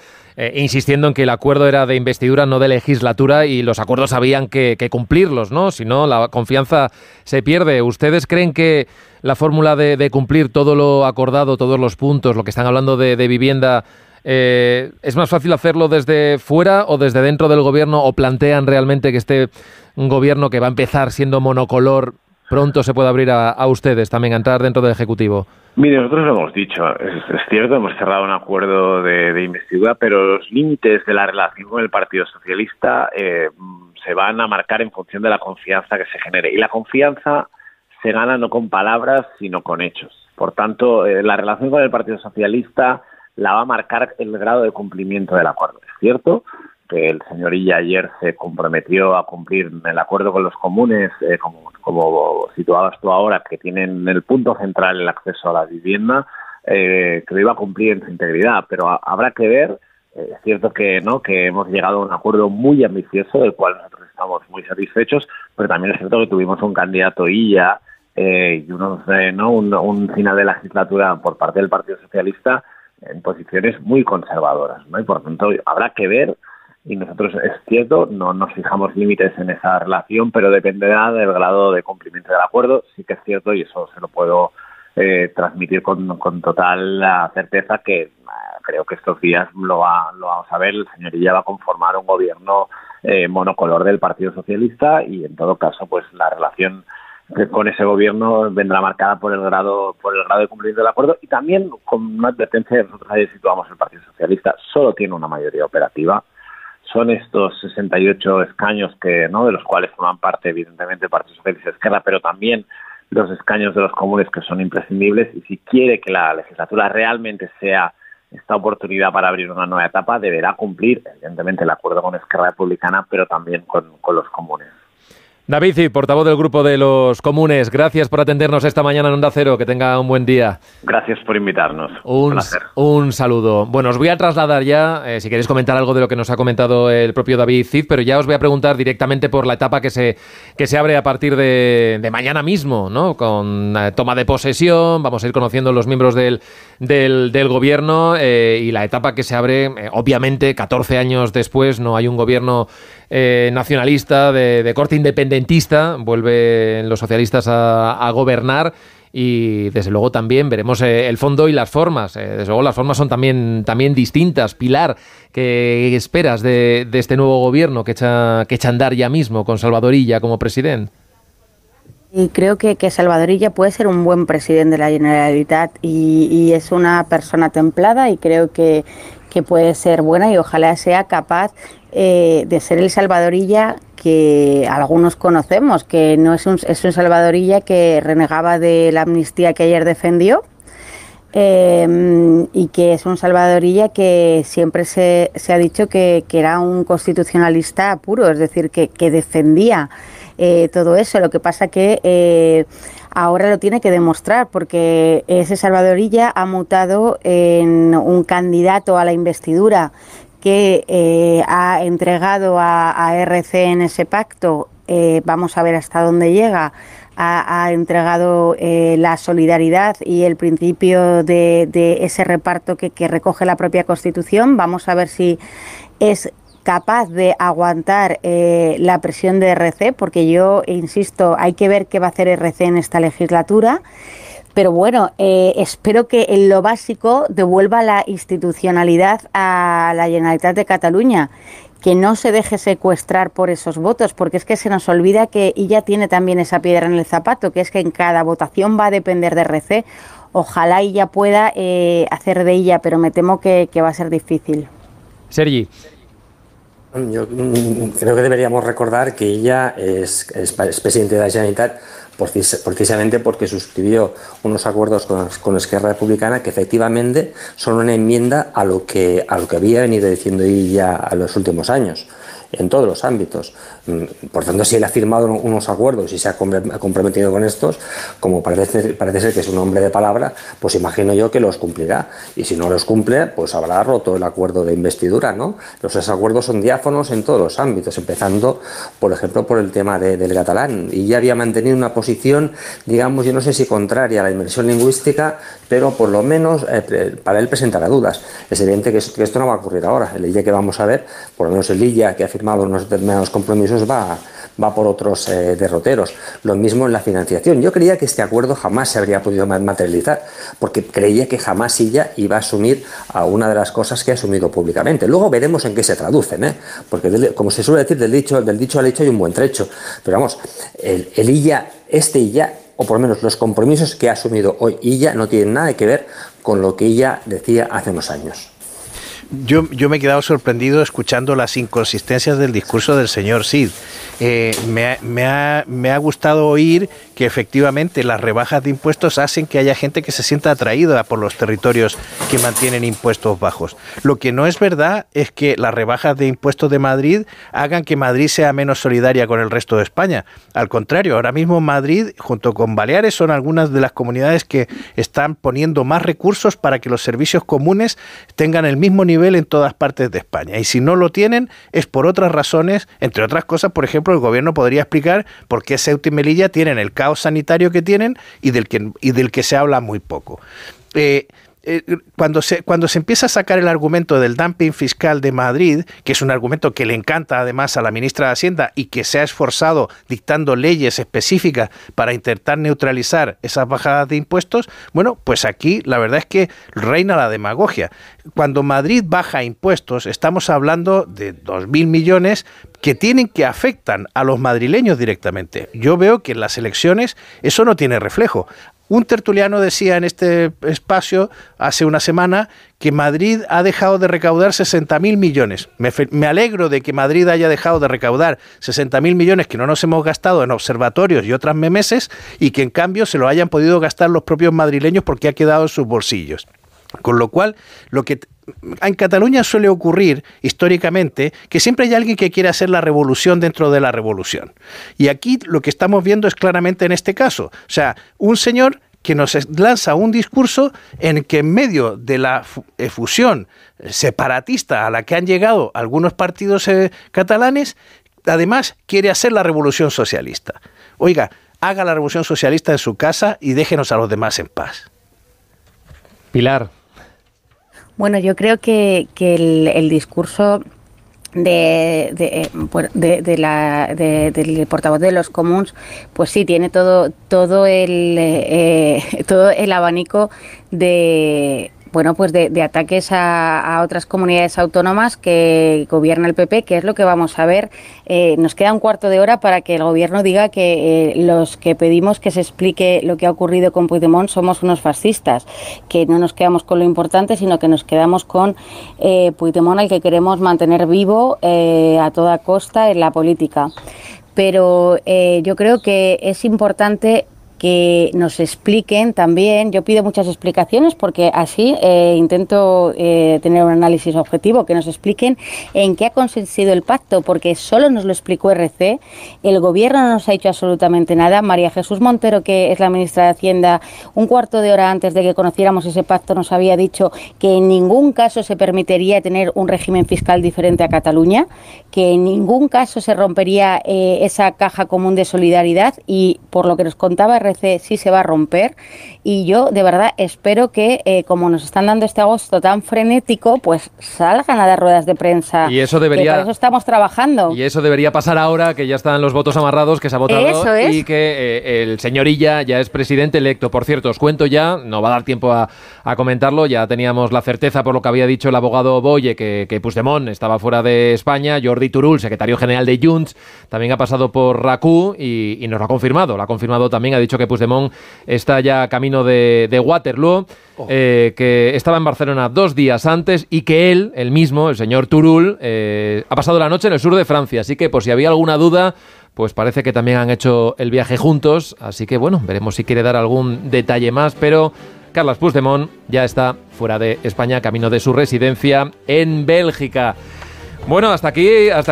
insistiendo en que el acuerdo era de investidura, no de legislatura, y los acuerdos habían que cumplirlos, ¿no? Si no, la confianza se pierde. ¿Ustedes creen que la fórmula de cumplir todo lo acordado, todos los puntos, lo que están hablando de vivienda, es más fácil hacerlo desde fuera o desde dentro del gobierno, o plantean realmente que este gobierno, que va a empezar siendo monocolor, pronto se puede abrir a ustedes también a entrar dentro del Ejecutivo? Mire, nosotros lo hemos dicho, es cierto, hemos cerrado un acuerdo de investidura, pero los límites de la relación con el Partido Socialista se van a marcar en función de la confianza que se genere. Y la confianza se gana no con palabras, sino con hechos. Por tanto, la relación con el Partido Socialista la va a marcar el grado de cumplimiento del acuerdo. Es cierto que el señor Illa ayer se comprometió a cumplir el acuerdo con los comunes, como situabas tú ahora, que tienen el punto central el acceso a la vivienda, que lo iba a cumplir en su integridad, pero habrá que ver. Es cierto que hemos llegado a un acuerdo muy ambicioso, del cual nosotros estamos muy satisfechos, pero también es cierto que tuvimos un candidato Illa y un final de legislatura por parte del Partido Socialista en posiciones muy conservadoras, ¿no? Y por tanto habrá que ver. Y nosotros, es cierto, no nos fijamos límites en esa relación, pero dependerá del grado de cumplimiento del acuerdo. Sí que es cierto, y eso se lo puedo transmitir con total certeza, que creo que estos días lo vamos a ver. El señor Illa va a conformar un gobierno monocolor del Partido Socialista, y en todo caso, pues la relación con ese gobierno vendrá marcada por el grado de cumplimiento del acuerdo, y también con una advertencia. Nosotros ahí situamos el Partido Socialista, solo tiene una mayoría operativa. Son estos 68 escaños de los cuales forman parte, evidentemente, el Partido Socialista y Esquerra, pero también los escaños de los comunes, que son imprescindibles, y si quiere que la legislatura realmente sea esta oportunidad para abrir una nueva etapa, deberá cumplir, evidentemente, el acuerdo con Esquerra Republicana, pero también con los comunes. David Cid, portavoz del Grupo de los Comunes, gracias por atendernos esta mañana en Onda Cero. Que tenga un buen día. Gracias por invitarnos. Un saludo. Bueno, os voy a trasladar ya, si queréis comentar algo de lo que nos ha comentado el propio David Cid, pero ya os voy a preguntar directamente por la etapa que se abre a partir de mañana mismo, ¿no? Con toma de posesión, vamos a ir conociendo los miembros del gobierno, y la etapa que se abre, obviamente, 14 años después. No hay un gobierno nacionalista de corte independentista, vuelven los socialistas a gobernar, y desde luego también veremos el fondo y las formas. Desde luego las formas son también distintas. Pilar, ¿qué esperas de este nuevo gobierno que echa a andar ya mismo con Salvador Illa como presidente? Y creo que Salvador Illa puede ser un buen presidente de la Generalitat, y es una persona templada, y creo que puede ser buena, y ojalá sea capaz de ser el Salvador Illa que algunos conocemos, que no es un Salvador Illa que renegaba de la amnistía que ayer defendió, y que es un Salvador Illa que siempre se ha dicho que era un constitucionalista puro, es decir, que defendía todo eso. Lo que pasa que ahora lo tiene que demostrar, porque ese Salvador Illa ha mutado en un candidato a la investidura que ha entregado a RC en ese pacto. Vamos a ver hasta dónde llega. Ha entregado la solidaridad y el principio de ese reparto que recoge la propia Constitución. Vamos a ver si es capaz de aguantar la presión de RC, porque yo insisto, hay que ver qué va a hacer RC en esta legislatura. Pero bueno, espero que en lo básico devuelva la institucionalidad a la Generalitat de Cataluña, que no se deje secuestrar por esos votos, porque es que se nos olvida que ella tiene también esa piedra en el zapato, que es que en cada votación va a depender de RC. Ojalá ella pueda hacer de ella, pero me temo que va a ser difícil. Sergi. Yo creo que deberíamos recordar que ella es presidente de la Generalitat precisamente porque suscribió unos acuerdos con Esquerra Republicana que efectivamente son una enmienda a lo que había venido diciendo ella en los últimos años. en todos los ámbitos. Por tanto, si él ha firmado unos acuerdos y se ha comprometido con estos, como parece ser que es un hombre de palabra, pues imagino yo que los cumplirá. Y si no los cumple, pues habrá roto el acuerdo de investidura, ¿no? Los acuerdos son diáfanos en todos los ámbitos, empezando, por ejemplo, por el tema del catalán. Y ya había mantenido una posición, digamos, yo no sé si contraria a la inmersión lingüística, pero por lo menos para él presentará dudas. Es evidente que esto no va a ocurrir ahora. El día que vamos a ver, por lo menos el ILLA, que ha firmado unos determinados compromisos, va por otros derroteros. Lo mismo en la financiación. Yo creía que este acuerdo jamás se habría podido materializar, porque creía que jamás ILLA iba a asumir a una de las cosas que ha asumido públicamente. Luego veremos en qué se traducen, porque como se suele decir, del dicho al hecho hay un buen trecho. Pero vamos, el ILLA, o por lo menos los compromisos que ha asumido hoy ILLA, no tienen nada que ver con lo que ILLA decía hace unos años. Yo me he quedado sorprendido escuchando las inconsistencias del discurso del señor Cid. Me ha gustado oír que efectivamente las rebajas de impuestos hacen que haya gente que se sienta atraída por los territorios que mantienen impuestos bajos. Lo que no es verdad es que las rebajas de impuestos de Madrid hagan que Madrid sea menos solidaria con el resto de España. Al contrario, ahora mismo Madrid, junto con Baleares, son algunas de las comunidades que están poniendo más recursos para que los servicios comunes tengan el mismo nivel en todas partes de España. Y si no lo tienen, es por otras razones, entre otras cosas, por ejemplo, el gobierno podría explicar por qué Ceuta y Melilla tienen el caos sanitario que tienen y del que se habla muy poco. Cuando se empieza a sacar el argumento del dumping fiscal de Madrid, que es un argumento que le encanta además a la ministra de Hacienda y que se ha esforzado dictando leyes específicas para intentar neutralizar esas bajadas de impuestos, bueno, pues aquí la verdad es que reina la demagogia. Cuando Madrid baja impuestos, estamos hablando de 2.000 millones que afectan a los madrileños directamente. Yo veo que en las elecciones eso no tiene reflejo. Un tertuliano decía en este espacio hace una semana que Madrid ha dejado de recaudar 60.000 millones. Me alegro de que Madrid haya dejado de recaudar 60.000 millones que no nos hemos gastado en observatorios y otras memeses y que en cambio se lo hayan podido gastar los propios madrileños porque ha quedado en sus bolsillos. Con lo cual, lo que en Cataluña suele ocurrir históricamente, que siempre hay alguien que quiere hacer la revolución dentro de la revolución. Y aquí lo que estamos viendo es claramente en este caso. O sea, un señor que nos lanza un discurso en que en medio de la fusión separatista a la que han llegado algunos partidos catalanes, además quiere hacer la revolución socialista. Oiga, haga la revolución socialista en su casa y déjenos a los demás en paz. Pilar. Bueno, yo creo que el discurso del portavoz de los comuns, pues sí, tiene todo el abanico de ataques a otras comunidades autónomas que gobierna el PP, que es lo que vamos a ver. Nos queda un cuarto de hora para que el gobierno diga que los que pedimos que se explique lo que ha ocurrido con Puigdemont somos unos fascistas, que no nos quedamos con lo importante, sino que nos quedamos con Puigdemont, al que queremos mantener vivo a toda costa en la política. Pero yo creo que es importante que nos expliquen también. Yo pido muchas explicaciones porque así intento tener un análisis objetivo, que nos expliquen en qué ha consistido el pacto, porque solo nos lo explicó RC, el gobierno no nos ha dicho absolutamente nada. María Jesús Montero, que es la ministra de Hacienda, un cuarto de hora antes de que conociéramos ese pacto nos había dicho que en ningún caso se permitiría tener un régimen fiscal diferente a Cataluña, que en ningún caso se rompería esa caja común de solidaridad, y por lo que nos contaba RC sí se va a romper. Y yo de verdad espero que como nos están dando este agosto tan frenético, pues salgan a dar ruedas de prensa, y eso debería, que para eso estamos trabajando. Y eso debería pasar ahora, que ya están los votos amarrados, que se ha votado, y que el señor Illa ya es presidente electo. Por cierto, os cuento ya, no va a dar tiempo a comentarlo, ya teníamos la certeza por lo que había dicho el abogado Boye, que Puigdemont estaba fuera de España. Jordi Turull, secretario general de Junts, también ha pasado por RAC1 y nos lo ha confirmado. Lo ha confirmado también, ha dicho que Puigdemont está ya camino de Waterloo, que estaba en Barcelona 2 días antes y que él mismo, el señor Turull, ha pasado la noche en el sur de Francia. Así que, por si había alguna duda, pues parece que también han hecho el viaje juntos. Así que, bueno, veremos si quiere dar algún detalle más, pero Carles Puigdemont ya está fuera de España, camino de su residencia en Bélgica. Bueno, hasta aquí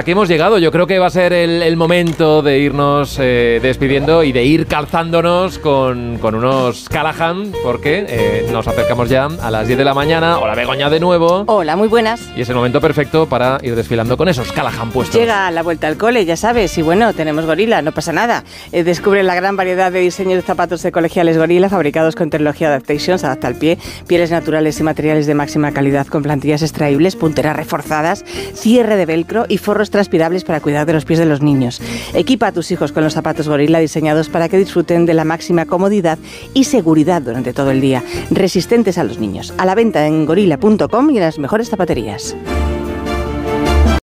hemos llegado. Yo creo que va a ser el momento de irnos despidiendo y de ir calzándonos con unos Callahan, porque nos acercamos ya a las 10 de la mañana. Hola, Begoña, de nuevo. Hola, muy buenas. Y es el momento perfecto para ir desfilando con esos Callahan puestos. Llega la vuelta al cole, ya sabes, y bueno, tenemos Gorila, no pasa nada. Descubre la gran variedad de diseños de zapatos de colegiales Gorila, fabricados con tecnología Adaptation, se adapta al pie, pieles naturales y materiales de máxima calidad con plantillas extraíbles, punteras reforzadas, cierre de velcro y forros transpirables para cuidar de los pies de los niños. Equipa a tus hijos con los zapatos Gorila diseñados para que disfruten de la máxima comodidad y seguridad durante todo el día, resistentes a los niños. A la venta en gorila.com y en las mejores zapaterías.